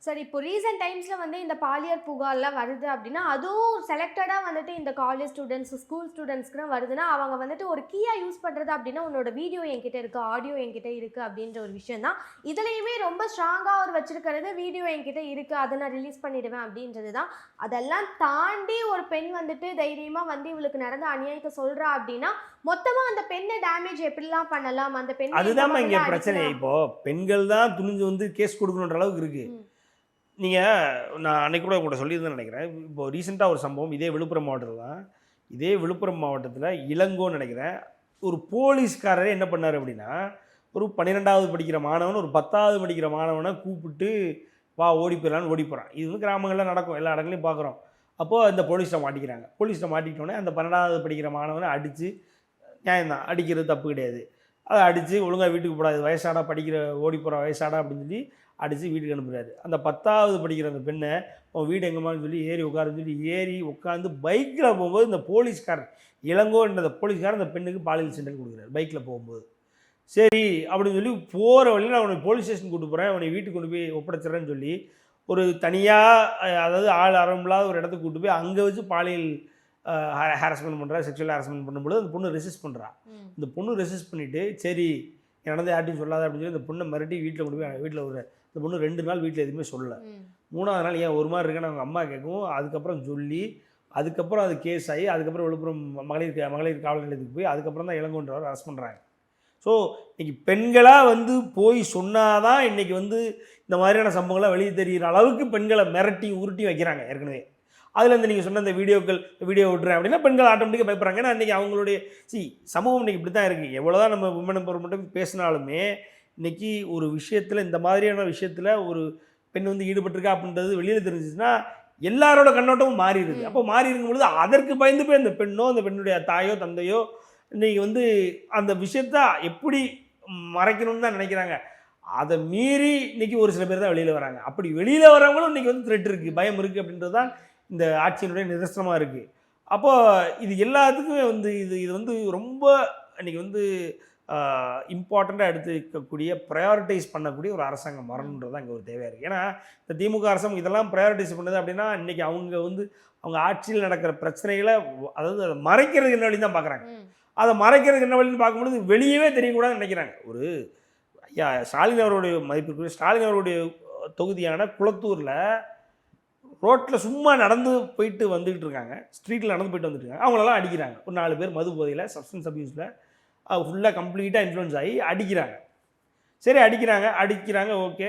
சரி, இப்போ ரீசெண்ட் டைம்ஸில் வந்து இந்த பாலியல் புகார்லாம் வருது அப்படின்னா, அதுவும் செலக்டடாக வந்துட்டு இந்த காலேஜ் ஸ்டூடெண்ட்ஸ், ஸ்கூல் ஸ்டூடெண்ட்ஸ்க்குலாம் வருதுன்னா, அவங்க வந்துட்டு ஒரு கீயாக யூஸ் பண்ணுறது அப்படின்னா, உன்னோட வீடியோ என்கிட்ட இருக்குது, ஆடியோ என்கிட்ட இருக்குது அப்படின்ற ஒரு விஷயம் தான். இதுலேயுமே ரொம்ப ஸ்ட்ராங்காக அவர் வச்சிருக்கிறது வீடியோ என்கிட்ட இருக்குது, அதை நான் ரிலீஸ் பண்ணிடுவேன் அப்படின்றது தான். அதெல்லாம் தாண்டி ஒரு பெண் வந்துட்டு தைரியமாக வந்து இவளுக்கு நடந்த அநியாயத்தை சொல்கிறா அப்படின்னா, மொத்தமாக அந்த பெண்ணை டேமேஜ் எப்படிலாம் பண்ணலாம், அந்த பெண் அதுதான் இங்கே பிரச்சனை. இப்போது பெண்கள் தான் துணிஞ்சு வந்து கேஸ் கொடுக்கணுன்ற அளவுக்கு இருக்குது. நான் அன்றைக்கி கூட சொல்லியிருந்தேன்னு நினைக்கிறேன். இப்போது ரீசெண்டாக ஒரு சம்பவம் இதே விழுப்புரம் மாவட்டத்தில் தான். இதே விழுப்புரம் மாவட்டத்தில் இளங்கோன்னு நினைக்கிறேன், ஒரு போலீஸ்காரரே என்ன பண்ணார் அப்படின்னா, ஒரு 12வது படிக்கிற மாணவன் ஒரு 10வது படிக்கிற மாணவனை கூப்பிட்டு வா ஓடி போயிடலான்னு ஓடி போகிறான். இது வந்து கிராமங்களில் நடக்கும், எல்லா இடங்களையும் பார்க்குறோம். அப்போது அந்த போலீஸ்ட்டை மாட்டிக்கிறாங்க. போலீஸ்ட்டை மாட்டிக்கிட்டோன்னே அந்த 12வது படிக்கிற மாணவனை அடித்து, நியாயம்தான், அடிக்கிறது தப்பு கிடையாது, அதை அடித்து ஒழுங்காக வீட்டுக்கு போடாது, வயசாடா படிக்கிற ஓடி போகிற வயசாடா அப்படின்னு சொல்லி அடித்து வீட்டுக்கு அனுப்புகிறாரு. அந்த 10வது படிக்கிற அந்த பெண்ணை அவன் வீடு எங்கம்மான்னு சொல்லி ஏறி உட்காருன்னு சொல்லி ஏறி உட்காந்து பைக்கில் போகும்போது இந்த போலீஸ்காரர் இளங்கோன்ற போலீஸ்காரர் அந்த பெண்ணுக்கு பாலியல் சென்டர் கொடுக்குறாரு பைக்கில் போகும்போது. சரி அப்படின்னு சொல்லி போகிற வழியில் நான் அவனை போலீஸ் ஸ்டேஷன் கூட்டு போகிறேன், அவனை வீட்டுக்கு கொண்டு போய் ஒப்படைச்சிட்றேன்னு சொல்லி ஒரு தனியாக, அதாவது ஆள் ஆரம்பில்லாத ஒரு இடத்துக்கு கூட்டு போய் அங்கே வச்சு பாலியல் ஹாரஸ்மெண்ட் பண்ணுறா, செக்ஷுவல் ஹாரஸ்மெண்ட் பண்ணும்போது அந்த பொண்ணு ரெசிஸ்ட் பண்ணுறா. இந்த பொண்ணு ரெசிஸ்ட் பண்ணிவிட்டு சரி நடந்து யார்ட்டையும் சொல்லாத அப்படின்னு சொல்லி இந்த பொண்ணை மிரட்டி வீட்டில் கொண்டு போய் வீட்டில் ஒரு இந்த பொண்ணு 2 நாள் வீட்டில் எதுவுமே சொல்லலை. 3வது நாள் ஏன் ஒரு மாதிரி இருக்குன்னு அவங்க அம்மா கேட்கவும் அதுக்கப்புறம் சொல்லி அதுக்கப்புறம் அது கேஸ் ஆகி அதுக்கப்புறம் விழுப்புரம் மகளிர் காவல் நிலையத்துக்கு போய் அதுக்கப்புறம் தான் இளங்கோன்றவர் அரெஸ்ட் பண்ணுறாங்க. ஸோ இன்றைக்கி பெண்களாக வந்து போய் சொன்னாதான் இன்றைக்கி வந்து இந்த மாதிரியான சம்பவங்கள்லாம் வெளியே தெரிகிற அளவுக்கு பெண்களை மிரட்டி உருட்டி வைக்கிறாங்க ஏற்கனவே. அதில் இந்த நீங்கள் சொன்ன இந்த வீடியோ விட்றேன் அப்படின்னா பெண்கள் ஆட்டோமேட்டிக்காக பயப்படுறாங்க. ஏன்னா இன்றைக்கி அவங்களுடைய சமூகம் இன்றைக்கி இப்படி தான் இருக்குது. எவ்வளோ தான் நம்ம விமன் எம்பவர்மெண்ட் பேசினாலுமே இன்றைக்கி ஒரு விஷயத்தில், இந்த மாதிரியான விஷயத்தில் ஒரு பெண் வந்து ஈடுபட்டிருக்கா அப்படின்றது வெளியில் தெரிஞ்சிச்சுன்னா எல்லாரோட கண்ணோட்டமும் மாறிடுது. அப்போ மாறி இருக்கும் பொழுது அதற்கு பயந்து போய் அந்த பெண்ணோ அந்த பெண்ணுடைய தாயோ தந்தையோ இன்றைக்கி வந்து அந்த விஷயத்த எப்படி மறைக்கணும்னு தான் நினைக்கிறாங்க. அதை மீறி இன்றைக்கி ஒரு சில பேர் தான் வெளியில் வராங்க. அப்படி வெளியில் வரவங்களும் இன்றைக்கி வந்து த்ரெட் இருக்குது, பயம் இருக்குது அப்படின்றது தான் இந்த ஆட்சியினுடைய நிதர்சனமாக இருக்குது. அப்போது இது எல்லாத்துக்குமே வந்து இது வந்து ரொம்ப இன்றைக்கி வந்து இம்பார்ட்டண்ட்டாக எடுத்துக்கக்கூடிய ப்ரையாரிட்டைஸ் பண்ணக்கூடிய ஒரு அரசாங்கம் வரணுன்றது தான் இங்கே ஒரு தேவையாக இருக்குது. ஏன்னா இந்த திமுக அரசாங்கம் இதெல்லாம் ப்ரையாரிட்டைஸ் பண்ணுது அப்படின்னா இன்றைக்கி அவங்க ஆட்சியில் நடக்கிற பிரச்சனைகளை, அதாவது அதை மறைக்கிறதுக்கு என்ன வழி தான் பார்க்குறாங்க. அதை மறைக்கிறதுக்கு என்ன வழின்னு பார்க்கும்பொழுது வெளியவே தெரியக்கூடாதுன்னு நினைக்கிறாங்க. ஒரு ஐயா ஸ்டாலின் அவருடைய மதிப்பிற்குரிய ஸ்டாலின் அவருடைய தொகுதியான குளத்தூரில் ரோட்டில் சும்மா நடந்து போயிட்டு வந்துக்கிட்டு இருக்காங்க, ஸ்ட்ரீட்டில் நடந்து போயிட்டு வந்துட்டு இருக்காங்க, அவங்களெல்லாம் அடிக்கிறாங்க. ஒரு 4 பேர் மது போதையில் சப்ஸ்டன்ஸ் அப்யூஸில் ஃபுல்லாக கம்ப்ளீட்டாக இன்ஃப்ளூயன்ஸ் ஆகி அடிக்கிறாங்க. சரி அடிக்கிறாங்க ஓகே,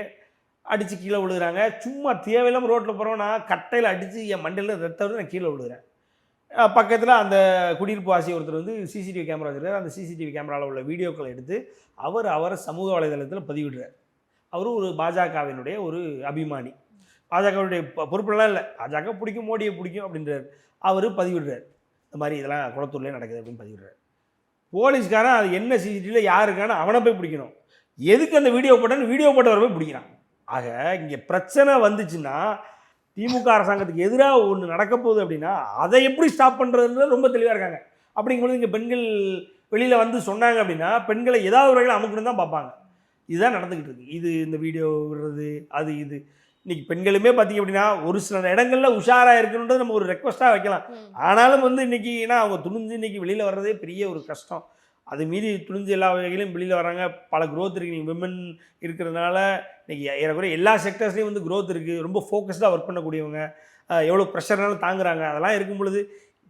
அடித்து கீழே விழுகிறாங்க. சும்மா தேவையில்லாமல் ரோட்டில் போகிறோம், நான் கட்டையில் அடித்து என் மண்டையில் ரத்தம் நான் கீழே விழுகிறேன். பக்கத்தில் அந்த குடியிருப்பு வாசி ஒருத்தர் வந்து சிசிடிவி கேமரா வச்சுருக்காரு. அந்த சிசிடிவி கேமராவில் உள்ள வீடியோக்களை எடுத்து அவரை சமூக வலைதளத்தில் பதிவிடுறார். அவரும் ஒரு பாஜகவினுடைய ஒரு அபிமானி, பாஜகவுடைய பொறுப்புலாம் இல்லை, பாஜக பிடிக்கும், மோடியை பிடிக்கும் அப்படின்றார். அவர் பதிவிடுறார், இந்த மாதிரி இதெல்லாம் குளத்தூர்லேயே நடக்குது அப்படின்னு பதிவிடுறார். போலீஸ்காரன் அது என்ன சிசிடிவியில் யாருக்கான அவனை போய் பிடிக்கணும், எதுக்கு அந்த வீடியோ போட்டவரை போய் பிடிக்கிறான். ஆக இங்கே பிரச்சனை வந்துச்சுன்னா திமுக அரசாங்கத்துக்கு எதிராக ஒன்று நடக்க போகுது அப்படின்னா அதை எப்படி ஸ்டாப் பண்ணுறதுன்றது ரொம்ப தெளிவாக இருக்காங்க. அப்படிங்கும்போது இங்கே பெண்கள் வெளியில் வந்து சொன்னாங்க அப்படின்னா பெண்களை ஏதாவது ஒரு வகையில் அமுக்கணும் தான் பார்ப்பாங்க. இதுதான் நடந்துக்கிட்டு இருக்குது. இது இந்த வீடியோ விடுறது அது இது இன்றைக்கி பெண்களுமே பார்த்திங்க அப்படின்னா ஒரு சில இடங்களில் உஷாராக இருக்கணுன்றது நம்ம ஒரு ரெக்வஸ்ட்டாக வைக்கலாம். ஆனாலும் வந்து இன்றைக்கி ஏன்னா அவங்க துணிஞ்சு இன்றைக்கி வெளியில் வர்றதே பெரிய ஒரு கஷ்டம். அது மீறி துணிஞ்சு எல்லா வகையிலையும் வெளியில் வராங்க. பல க்ரோத் இருக்குது. நீங்கள் விமன் இருக்கிறதுனால இன்றைக்கி ஏறக்குறைய எல்லா செக்டர்ஸ்லேயும் வந்து க்ரோத் இருக்குது. ரொம்ப ஃபோக்கஸ்டாக ஒர்க் பண்ணக்கூடியவங்க, எவ்வளோ ப்ரெஷர்னாலும் தாங்குறாங்க. அதெல்லாம் இருக்கும் பொழுது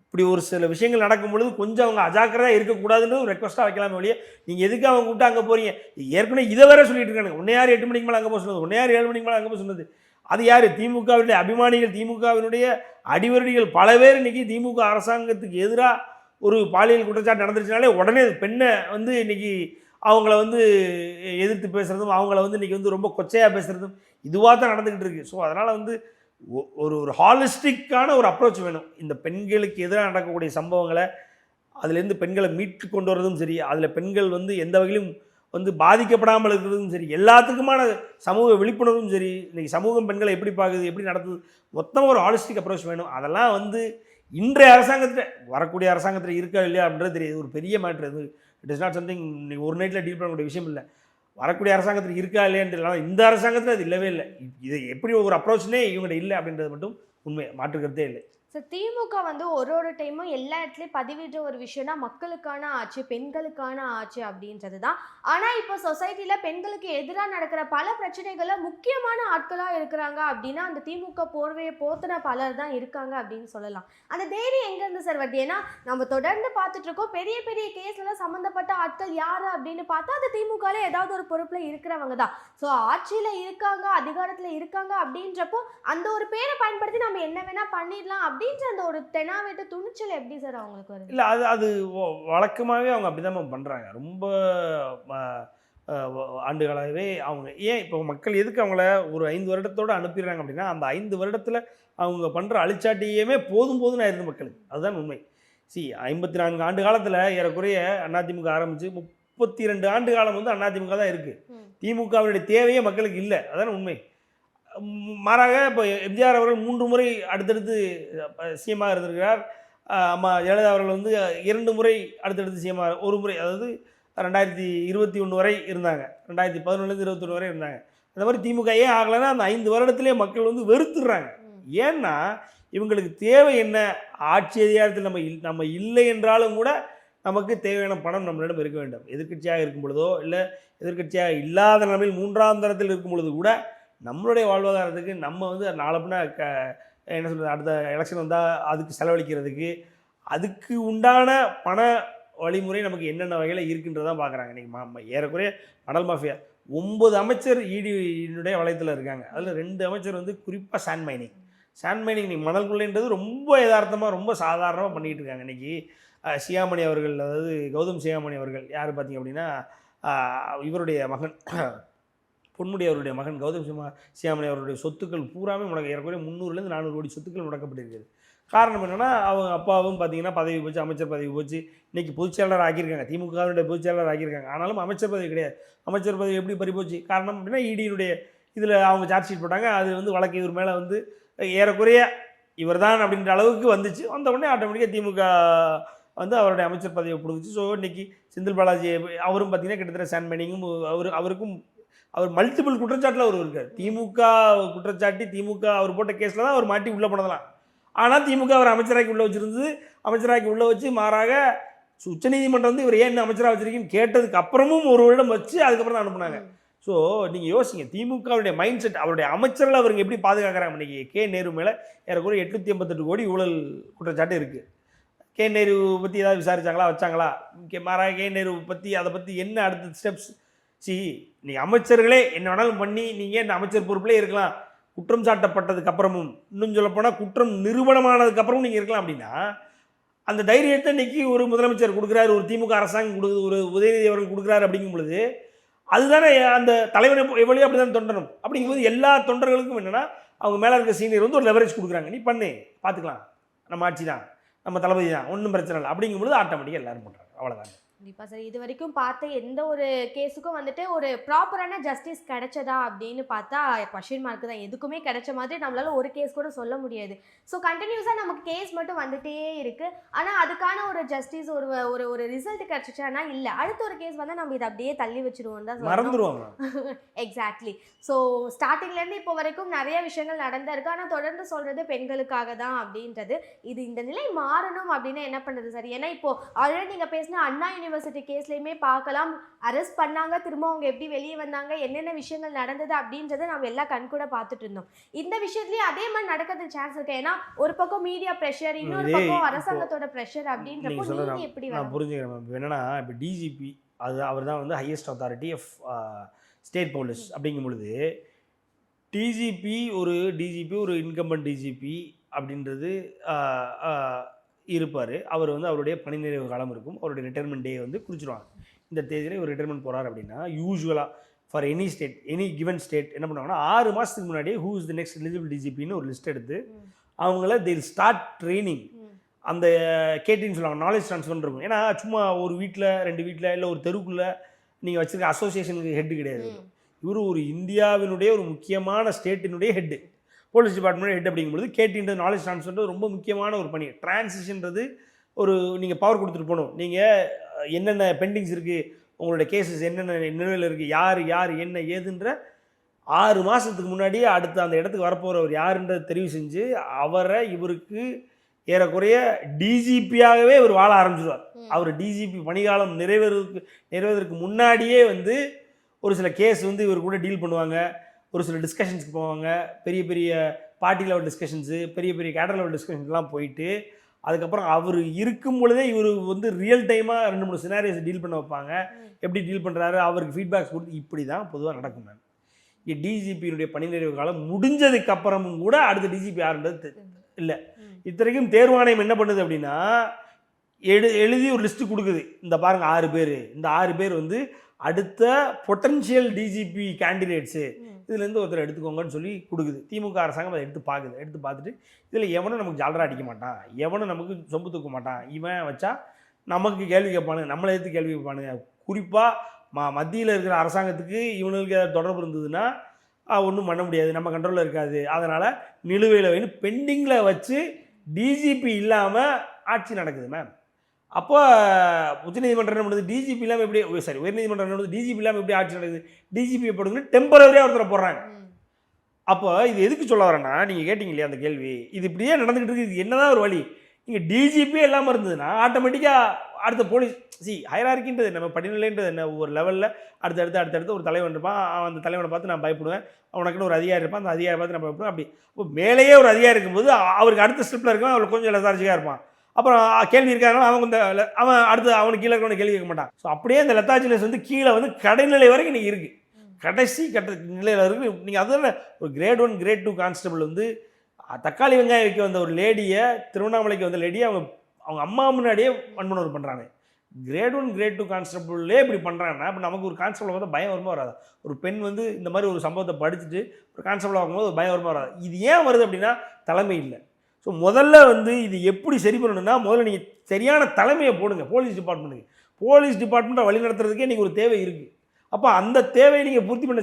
இப்படி ஒரு சில விஷயங்கள் நடக்கும் பொழுது கொஞ்சம் அவங்க அஜாக்கிரதாக இருக்கக்கூடாதுன்னு ஒரு ரெக்வஸ்ட்டாக வைக்கலாமே ஒழிய நீங்கள் எதுக்கு அவங்க கூப்பிட்டு அங்கே போகிறீங்க. ஏற்கனவே இதை வேற சொல்லிட்டு இருக்காங்க, உன்னை யார் 8 மணிக்கு மேலே அங்கே போக சொன்னது, உன்னை யார் 7 மணிக்கு மேலே அங்கே போக சொன்னது. அது யார்? திமுகவினுடைய அபிமானிகள், திமுகவினுடைய அடிவருடிகள் பல பேர் இன்றைக்கி திமுக அரசாங்கத்துக்கு எதிராக ஒரு பாலியல் குற்றச்சாட்டு நடந்துருச்சுனாலே உடனே பெண்ணை வந்து இன்றைக்கி அவங்கள வந்து எதிர்த்து பேசுகிறதும் அவங்கள வந்து இன்றைக்கி வந்து ரொம்ப கொச்சையாக பேசுகிறதும் இதுவாக தான் நடந்துக்கிட்டு இருக்குது. ஸோ அதனால் வந்து ஒரு ஹாலிஸ்டிக்கான ஒரு அப்ரோச் வேணும். இந்த பெண்களுக்கு எதிராக நடக்கக்கூடிய சம்பவங்களை அதுலேருந்து பெண்களை மீட்டு கொண்டு வரதும் சரி, அதில் பெண்கள் வந்து எந்த வகையிலும் வந்து பாதிக்கப்படாமல் இருக்கிறதும் சரி, எல்லாத்துக்குமான சமூக விழிப்புணர்வும் சரி, இன்றைக்கி சமூகம் பெண்களை எப்படி பார்க்குது, எப்படி நடத்துது, மொத்தமாக ஒரு ஹாலிஸ்டிக் அப்ரோச் வேணும். அதெல்லாம் வந்து இன்றைய அரசாங்கத்தில் வரக்கூடிய அரசாங்கத்தில் இருக்கா இல்லையா அப்படின்றது தெரியுது. ஒரு பெரிய மேட்ரு அது. இட் இஸ் நாட் சம்திங் ஒரு நைட்டில் டீல் பண்ணக்கூடிய விஷயம் இல்லை. வரக்கூடிய அரசாங்கத்தில் இருக்கா இல்லையான்னு இந்த அரசாங்கத்தில் அது இல்லவே இல்லை. இது எப்படி ஒரு அப்ரோச்னே இவங்கள்ட்ட இல்லை அப்படின்றது மட்டும் உண்மை, மாற்றுக்கிறதே இல்லை. சார், திமுக வந்து ஒரு டைமும் எல்லா இடத்துலையும் பதிவிடுற ஒரு விஷயம்னா மக்களுக்கான ஆட்சி, பெண்களுக்கான ஆட்சி அப்படின்றது தான். ஆனால் இப்போ சொசைட்டியில் பெண்களுக்கு எதிராக நடக்கிற பல பிரச்சனைகளை முக்கியமான ஆட்களாக இருக்கிறாங்க அப்படின்னா அந்த திமுக போர்வையை போத்தின பலர் தான் இருக்காங்க அப்படின்னு சொல்லலாம். அந்த தைரியம் எங்கேருந்து சார் வருது? ஏன்னா நம்ம தொடர்ந்து பார்த்துட்டு இருக்கோம், பெரிய பெரிய கேஸ்லாம் சம்மந்தப்பட்ட ஆட்கள் யார் அப்படின்னு பார்த்தா அது திமுகவில் ஏதாவது ஒரு பொறுப்பில் இருக்கிறவங்க தான். ஸோ ஆட்சியில் இருக்காங்க, அதிகாரத்தில் இருக்காங்க அப்படின்றப்போ அந்த ஒரு பேரை பயன்படுத்தி நம்ம என்ன வேணால் பண்ணிடலாம் அப்படின்ற அந்த ஒரு தெனாவெட்டு துணிச்சல் எப்படி சார் அவங்களுக்கு வருது? இல்லை, அது வழக்கமாகவே அவங்க அப்படி தான் பண்ணுறாங்க. ரொம்ப ஆண்டுகளாகவே அவங்க ஏன் இப்போ மக்கள் எதுக்கு அவங்கள ஒரு 5 வருடத்தோடு அனுப்பிடுறாங்க அப்படின்னா, அந்த 5 வருடத்தில் அவங்க பண்ணுற அழிச்சாட்டியுமே போதும் போதும்னு ஆயிருந்து மக்களுக்கு. அதுதான் உண்மை. 54 ஆண்டு காலத்தில் ஏறக்குறைய அதிமுக ஆரம்பித்து 32 ஆண்டு காலம் வந்து அதிமுக தான் இருக்குது. திமுகவினுடைய தேவையே மக்களுக்கு இல்லை. அதான் உண்மை. மாறாக இப்போ எம்ஜிஆர் அவர்கள் 3 முறை அடுத்தடுத்து சிஎம்மாக இருந்திருக்கிறார். அம்மா ஜெயலலிதா அவர்கள் வந்து 2 முறை அடுத்தடுத்து சிஎம்மாக, ஒரு முறை, அதாவது 2021 வரை இருந்தாங்க, 2011 21 வரை இருந்தாங்க. அந்த மாதிரி திமுக ஏன் ஆகலைன்னா அந்த 5 வருடத்திலே மக்கள் வந்து வெறுத்துடுறாங்க. ஏன்னா இவங்களுக்கு தேவை என்ன? ஆட்சி அதிகாரத்தில் நம்ம இல்லை என்றாலும் கூட நமக்கு தேவையான பணம் நம்மளிடம் இருக்க வேண்டும். எதிர்க்கட்சியாக இருக்கும் பொழுதோ இல்லை எதிர்க்கட்சியாக இல்லாத நிலைமையில் 3ஆம் தரத்தில் இருக்கும் பொழுது கூட நம்மளுடைய வாழ்வாதாரத்துக்கு நம்ம வந்து நாளப்பின்னா என்ன சொல்கிறது, அடுத்த எலெக்ஷன் வந்தால் அதுக்கு செலவழிக்கிறதுக்கு அதுக்கு உண்டான பண வழிமுறை நமக்கு என்னென்ன வகையில் இருக்குன்றதான் பார்க்குறாங்க. இன்றைக்கி ஏறக்குறைய மணல் மாஃபியா 9 அமைச்சர் ஈடியினுடைய வளையத்தில் இருக்காங்க. அதில் 2 அமைச்சர் வந்து குறிப்பாக சாண்ட் மைனிங் நீ மணல் கொள்ளைன்றது ரொம்ப யதார்த்தமாக ரொம்ப சாதாரணமாக பண்ணிகிட்டு இருக்காங்க. இன்றைக்கி சியாமணி அவர்கள், அதாவது கௌதம் சியாமணி அவர்கள் யார் பார்த்திங்க அப்படின்னா இவருடைய மகன் பொன்முடி அவருடைய மகன் கௌதம் சியாமணி அவருடைய சொத்துக்கள் பூராமே ஏறக்குறைய 300 400 கோடி சொத்துக்கள் முடக்கப்பட்டிருக்குது. காரணம் என்னென்னா அவங்க அப்பாவும் பார்த்திங்கன்னா பதவி போச்சு, அமைச்சர் பதவி போச்சு. இன்றைக்கி பொதுச்செயலாளர் ஆக்கியிருக்காங்க, திமுகவினுடைய பொதுச்செயலாளர் ஆக்கியிருக்காங்க. ஆனாலும் அமைச்சர் பதவி கிடையாது. அமைச்சர் பதவி எப்படி பறிப்போச்சு? காரணம் அப்படின்னா ஈடியினுடைய இதில் அவங்க சார்ஜ் ஷீட் போட்டாங்க. அது வந்து வழக்கு இவர் மேலே வந்து ஏறக்குறைய இவர் தான் அப்படின்ற அளவுக்கு வந்துச்சு. வந்த உடனே ஆட்டோமேட்டிக்காக திமுக வந்து அவருடைய அமைச்சர் பதவியை பிடிச்சி. ஸோ இன்றைக்கி செந்தில் பாலாஜி அவரும் பார்த்திங்கன்னா கிட்டத்தட்ட சாண்ட் மைனிங்கும் அவருக்கும் அவர் மல்டிபிள் குற்றச்சாட்டில் அவர் இருக்கார். திமுக குற்றச்சாட்டி திமுக அவர் போட்ட கேஸில் தான் அவர் மாட்டி உள்ளே போனதெல்லாம். ஆனால் திமுக அவர் அமைச்சராக்கி உள்ளே வச்சுருந்தது. அமைச்சராக்கி உள்ளே வச்சு மாறாக உச்சநீதிமன்றம் வந்து இவர் ஏன் என்ன அமைச்சராக வச்சுருக்கீங்கன்னு கேட்டதுக்கு அப்புறமும் ஒரு வருடம் வச்சு அதுக்கப்புறம் தான் அனுப்புனாங்க. ஸோ நீங்கள் யோசிங்க, திமுகவுடைய மைண்ட் செட், அவருடைய அமைச்சர்கள் அவருக்கு எப்படி பாதுகாக்கிறாங்க. இன்றைக்கி கே நேரு மேலே ஏறக்குறைய 888 கோடி ஊழல் குற்றச்சாட்டு இருக்குது. கே நேரு பற்றி ஏதாவது விசாரிச்சாங்களா, வச்சாங்களா? மாறாக கே நேரு பற்றி அதை பற்றி என்ன அடுத்த ஸ்டெப்ஸ்? நீ அமைச்சர்களே என்ன வேணாலும் பண்ணி நீங்கள் இந்த அமைச்சர் பொறுப்பிலே இருக்கலாம். குற்றம் சாட்டப்பட்டதுக்கு அப்புறமும், இன்னும் சொல்லப்போனால் குற்றம் நிரூபணமானதுக்கு அப்புறமும் நீங்கள் இருக்கலாம். அப்படின்னா அந்த தைரியத்தை இன்றைக்கி ஒரு முதலமைச்சர் கொடுக்குறாரு, ஒரு திமுக அரசாங்கம் கொடுக்குது, ஒரு உதயநிதி அவர்கள் கொடுக்குறாரு. அப்படிங்கும் பொழுது அதுதானே அந்த தலைவனை எவ்வளோ அப்படி தான் தொண்டணும். அப்படிங்கும்போது எல்லா தொண்டர்களுக்கும் என்னென்னா அவங்க மேலே இருக்க சீனியர் வந்து ஒரு லெவரேஜ் கொடுக்குறாங்க. நீ பண்ணு, பார்த்துக்கலாம், நம்ம ஆட்சி தான், நம்ம தளபதி தான், ஒன்றும் பிரச்சனை இல்லை. அப்படிங்கும்போது ஆட்டோமேட்டிக்காக எல்லோரும் பண்ணுறாங்க. அவ்வளோதாங்க. கண்டிப்பாக சார், இது வரைக்கும் பார்த்த எந்த ஒரு கேஸுக்கும் வந்துட்டு ஒரு ப்ராப்பரான ஜஸ்டிஸ் கிடைச்சதா அப்படின்னு பார்த்தா கொஷின் மார்க் தான். எதுக்குமே கிடைச்ச மாதிரி நம்மளால ஒரு கேஸ் கூட சொல்ல முடியாது. ஸோ கண்டினியூஸாக நமக்கு கேஸ் மட்டும் வந்துட்டே இருக்குது. ஆனால் அதுக்கான ஒரு ஜஸ்டிஸ் ஒரு ஒரு ஒரு ரிசல்ட் கிடைச்சிச்சானா இல்லை, அடுத்த ஒரு கேஸ் வந்தால் நம்ம இதை அப்படியே தள்ளி வச்சுருவோம் தான் மறந்துடுவாங்க. எக்ஸாக்ட்லி. ஸோ ஸ்டார்டிங்லேருந்து இப்போ வரைக்கும் நிறைய விஷயங்கள் நடந்திருக்கு. ஆனால் தொடர்ந்து சொல்கிறது பெண்களுக்காக தான் அப்படின்றது. இந்த நிலை மாறணும் அப்படின்னா என்ன பண்ணுறது சார்? ஏன்னா இப்போ ஆல்ரெடி நீங்கள் பேசின அண்ணா யூனிவர்சிட்டி கேஸ்லையுமே பார்க்கலாம், அரெஸ்ட் பண்ணாங்க, திரும்ப அவங்க எப்படி வெளியே வந்தாங்க, என்னென்ன விஷயங்கள் நடந்தது அப்படின்றத நம்ம எல்லாம் கண்கூட பார்த்துட்டு இருந்தோம். இந்த விஷயத்துலயும் அதே மாதிரி நடக்கிறதுக்கு சான்ஸ் இருக்கு. ஏன்னா ஒரு பக்கம் மீடியா பிரஷர், இன்னொரு பக்கம் அரசாங்கத்தோட பிரஷர் அப்படின்றப்போ நீங்க எப்படி நான் புரிஞ்சுக்கிறேன். என்னன்னா இப்போ டிஜிபி அவர் தான் வந்து highest authority of state police. அப்படிங்கும் பொழுது டிஜிபி ஒரு இன்கம்பன்ட் டிஜிபி அப்படின்றது இருப்பார். அவர் வந்து அவருடைய பணி நிறைவு காலம் இருக்கும், அவருடைய ரிட்டைர்மெண்ட் டே வந்து குறிச்சிடுவாங்க. இந்த தேதியில் இவர் ரிட்டைர்மெண்ட் போகிறார் அப்படின்னா யூஸ்வலாக for any state, any given state என்ன பண்ணுவாங்கன்னா 6 மாதத்துக்கு முன்னாடியே who is the next eligible டிஜிபின்னு ஒரு லிஸ்ட் எடுத்து அவங்கள தில் ஸ்டார்ட் ட்ரைனிங். அந்த கேட்டின்னு சொல்லுவாங்க, நாலேஜ் ட்ரான்ஸ்ஃபர் இருக்கும். ஏன்னா சும்மா ஒரு வீட்டில் 2 வீட்டில் இல்லை ஒரு தெருவுக்குள்ளே நீங்கள் வச்சுருக்க அசோசியேஷனுக்கு ஹெட்டு கிடையாது. இவர் ஒரு இந்தியாவினுடைய ஒரு முக்கியமான ஸ்டேட்டினுடைய ஹெட்டு, போலீஸ் டிபார்ட்மெண்ட் ஹெட். அப்படிங்கும்போது கேட்டின்றது நாலேஜ் ட்ரான்ஸ்ஃபர்ன்றது ரொம்ப முக்கியமான ஒரு பணி. டிரான்சிஷன்றது ஒரு நீங்கள் பவர் கொடுத்துட்டு போகணும். நீங்கள் என்னென்ன பெண்டிங்ஸ் இருக்குது, உங்களுடைய கேசஸ் என்னென்ன நிலுவையில் இருக்குது, யார் யார் என்ன ஏதுன்ற 6 மாதத்துக்கு முன்னாடியே அடுத்து அந்த இடத்துக்கு வரப்போகிறவர் யாருன்றதை தெரிவு செஞ்சு அவரை இவருக்கு ஏறக்குறைய டிஜிபியாகவே இவர் வாழ ஆரம்பிச்சிடுவார். அவர் டிஜிபி பணிகாலம் நிறைவேறதுக்கு முன்னாடியே வந்து ஒரு சில கேஸ் வந்து இவர் கூட டீல் பண்ணுவாங்க, ஒரு சில டிஸ்கஷன்ஸ்க்கு போவாங்க, பெரிய பெரிய பார்ட்டி லெவல் டிஸ்கஷன்ஸு, பெரிய பெரிய கேடர் லெவல் டிஸ்கஷன்ஸ்லாம் போயிட்டு அதுக்கப்புறம் அவர் இருக்கும் பொழுதே இவர் வந்து ரியல் டைமாக 2-3 சினாரியோஸ் டீல் பண்ண வைப்பாங்க. எப்படி டீல் பண்ணுறாரு, அவருக்கு ஃபீட்பேக்ஸ் கொடுத்து இப்படி தான் பொதுவாக நடக்கும். மேம் இங்கே டிஜிபியினுடைய பணி நிறைவு காலம் முடிஞ்சதுக்கு அப்புறமும் கூட அடுத்த டிஜிபி யாருன்றது இல்லை. இத்தனைக்கும் தேர்வாணையம் என்ன பண்ணுது அப்படின்னா எழுதி ஒரு லிஸ்ட்டு கொடுக்குது. இந்த பாருங்கள் 6 பேர், இந்த 6 பேர் வந்து அடுத்த பொட்டன்ஷியல் டிஜிபி கேண்டிடேட்ஸு, இதுலேருந்து ஒருத்தர் எடுத்துக்கோங்கன்னு சொல்லி கொடுக்குது. திமுக அரசாங்கம் அதை எடுத்து பார்க்குது. எடுத்து பார்த்துட்டு இதில் எவனும் நமக்கு ஜாலரா அடிக்க மாட்டான், எவனும் நமக்கு சொம்பு தூக்க மாட்டான், இவன் வச்சா நமக்கு கேள்வி கேட்பானுங்க, நம்மளை எடுத்து கேள்வி கேட்பானுங்க. குறிப்பாக மத்தியில் இருக்கிற அரசாங்கத்துக்கு இவனுக்கு ஏதாவது தொடர்பு இருந்ததுன்னா ஒன்றும் பண்ண முடியாது, நம்ம கண்ட்ரோலில் இருக்காது. அதனால் நிலுவையில் வேணும் பெண்டிங்கில் வச்சு டிஜிபி இல்லாமல் ஆட்சி நடக்குது. மேம் அப்போ உச்சநீதிமன்றம் என்ன பண்ணுது, டிஜிபி இல்லாமல் எப்படி உயர்நீதிமன்றம் என்ன பண்ணுது, டிஜிபி இல்லாமல் எப்படி ஆட்சி நடக்குது, டிஜிபி போடுங்க டெம்பரரியாக ஒருத்தரை போடுறாங்க. அப்போ இது எதுக்கு சொல்ல வரேன்னா, நீங்கள் கேட்டிங்க இல்லையா அந்த கேள்வி, இது இப்படியே நடந்துக்கிட்டு இருக்குது, இது என்னதான் ஒரு வழி. நீங்கள் டிஜிபியே இல்லாமல் இருந்ததுன்னா ஆட்டோமேட்டிக்காக அடுத்த போலீஸ் ஹைரார்க்கின்றது நம்ம படிநிலைன்றது என்ன, ஒரு லெவலில் அடுத்தடுத்து ஒரு தலைவன் இருப்பான், அந்த தலைவனை பார்த்து நான் பயப்படுவேன், அவனுக்குன்னு ஒரு அதிகாரி இருப்பான், அந்த அதிகாரி பார்த்து நான் பயப்படுவேன். அப்படி இப்போ மேலேயே ஒரு அதிகாரி இருக்கும்போது அவருக்கு அடுத்த ஸ்டெப்பில் இருக்கும், அவருக்கு கொஞ்சம் லெத்தார்ஜிக்காக இருப்பான். அப்புறம் கேள்வி இருக்காங்கன்னா அவன் அடுத்து அவனுக்கு கீழே இருக்கவனை கேள்வி கேட்க மாட்டான். ஸோ அப்படியே அந்த லெத்தார்ஜினஸ் வந்து கீழே வந்து கடைநிலை வரைக்கும் இன்றைக்கி இருக்குது, கடைசி நிலையில் இருக்குது. நீங்கள் அதுதான் ஒரு கிரேட் 1 கிரேட் 2 கான்ஸ்டபிள் வந்து தக்காளி வெங்காயம் வைக்க வந்த ஒரு லேடியை, திருவண்ணாமலைக்கு வந்த லேடியை அவங்க அம்மா முன்னாடியே வன்மனூர் பண்ணுறாங்க. கிரேட் 1 கிரேட் 2 கான்ஸ்டபிள்லே இப்படி பண்ணுறாங்கன்னா இப்போ நமக்கு ஒரு கான்ஸ்டபிள் வந்து பயம் வருமா வராது? ஒரு பெண் வந்து இந்த மாதிரி ஒரு சம்பவத்தை படிச்சுட்டு ஒரு கான்ஸ்டபிள் ஆகும்போது ஒரு பயம் வருமா வராது? இது ஏன் வருது அப்படின்னா தலைமை இல்லை. ஸோ முதல்ல வந்து இது எப்படி சரி பண்ணணும்னா, முதல்ல நீங்கள் சரியான தலைமையை போடுங்க. போலீஸ் டிபார்ட்மெண்ட்டை வழி நடத்துறதுக்கே நீங்கள் ஒரு தேவை இருக்குது. அப்போ அந்த தேவையை நீங்கள் பூர்த்தி பண்ண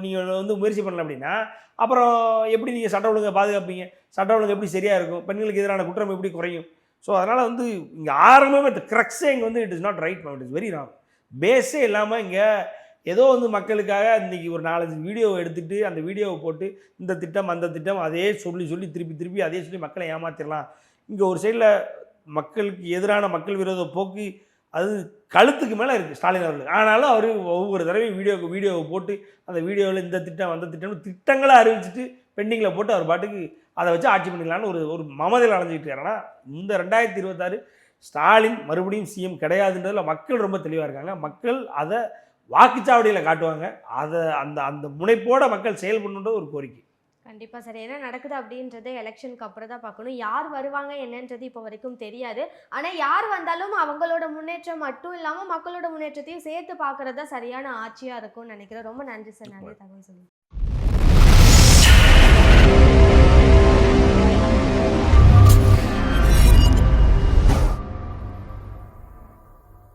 நீங்கள் வந்து முயற்சி பண்ணல அப்படின்னா அப்புறம் எப்படி நீங்கள் சட்ட ஒழுங்கை பாதுகாப்பீங்க? சட்ட ஒழுங்கு எப்படி சரியாக இருக்கும்? பெண்களுக்கு எதிரான குற்றம் எப்படி குறையும்? ஸோ அதனால் வந்து இங்கே ஆரம்பமே கிரக்ஸே இங்கே வந்து it is not right, it is very wrong. பேஸே இல்லாமல் இங்கே ஏதோ வந்து மக்களுக்காக இன்றைக்கி ஒரு 4-5 வீடியோவை எடுத்துகிட்டு அந்த வீடியோவை போட்டு இந்த திட்டம் அந்த திட்டம் அதே சொல்லி திருப்பி அதே சொல்லி மக்களை ஏமாற்றிடலாம். இங்கே ஒரு சைடில் மக்களுக்கு எதிரான மக்கள் விரோத போக்கு அது கழுத்துக்கு மேலே இருக்குது ஸ்டாலின் அவர்களுக்கு. ஆனாலும் அவர் ஒவ்வொரு தடவையும் வீடியோவை போட்டு அந்த வீடியோவில் இந்த திட்டம் அந்த திட்டங்களை அறிவிச்சிட்டு பெண்டிங்கில் போட்டு அவர் பாட்டுக்கு அதை வச்சு ஆட்சி பண்ணிக்கலான்னு ஒரு மமதையில் அடைஞ்சிக்கிட்டு இருக்காருன்னா, இந்த 2026 ஸ்டாலின் மறுபடியும் சிஎம் கிடையாதுன்றதில் மக்கள் ரொம்ப தெளிவாக இருக்காங்க. மக்கள் அதை வாக்குச்சாவடியில் காட்டுவாங்க. அதை அந்த முனைப்போட மக்கள் செயல்படணுன்ற ஒரு கோரிக்கை. கண்டிப்பாக சார். என்ன நடக்குது அப்படின்றத எலெக்ஷனுக்கு அப்புறம் தான் பார்க்கணும். யார் வருவாங்க என்னன்றது இப்போ வரைக்கும் தெரியாது. ஆனால் யார் வந்தாலும் அவங்களோட முன்னேற்றம் மட்டும் இல்லாமல் மக்களோட முன்னேற்றத்தையும் சேர்த்து பார்க்குறது தான் சரியான ஆட்சியாக இருக்கும்னு நினைக்கிறேன். ரொம்ப நன்றி சார், நன்றி தகவல் சொல்லுங்கள்.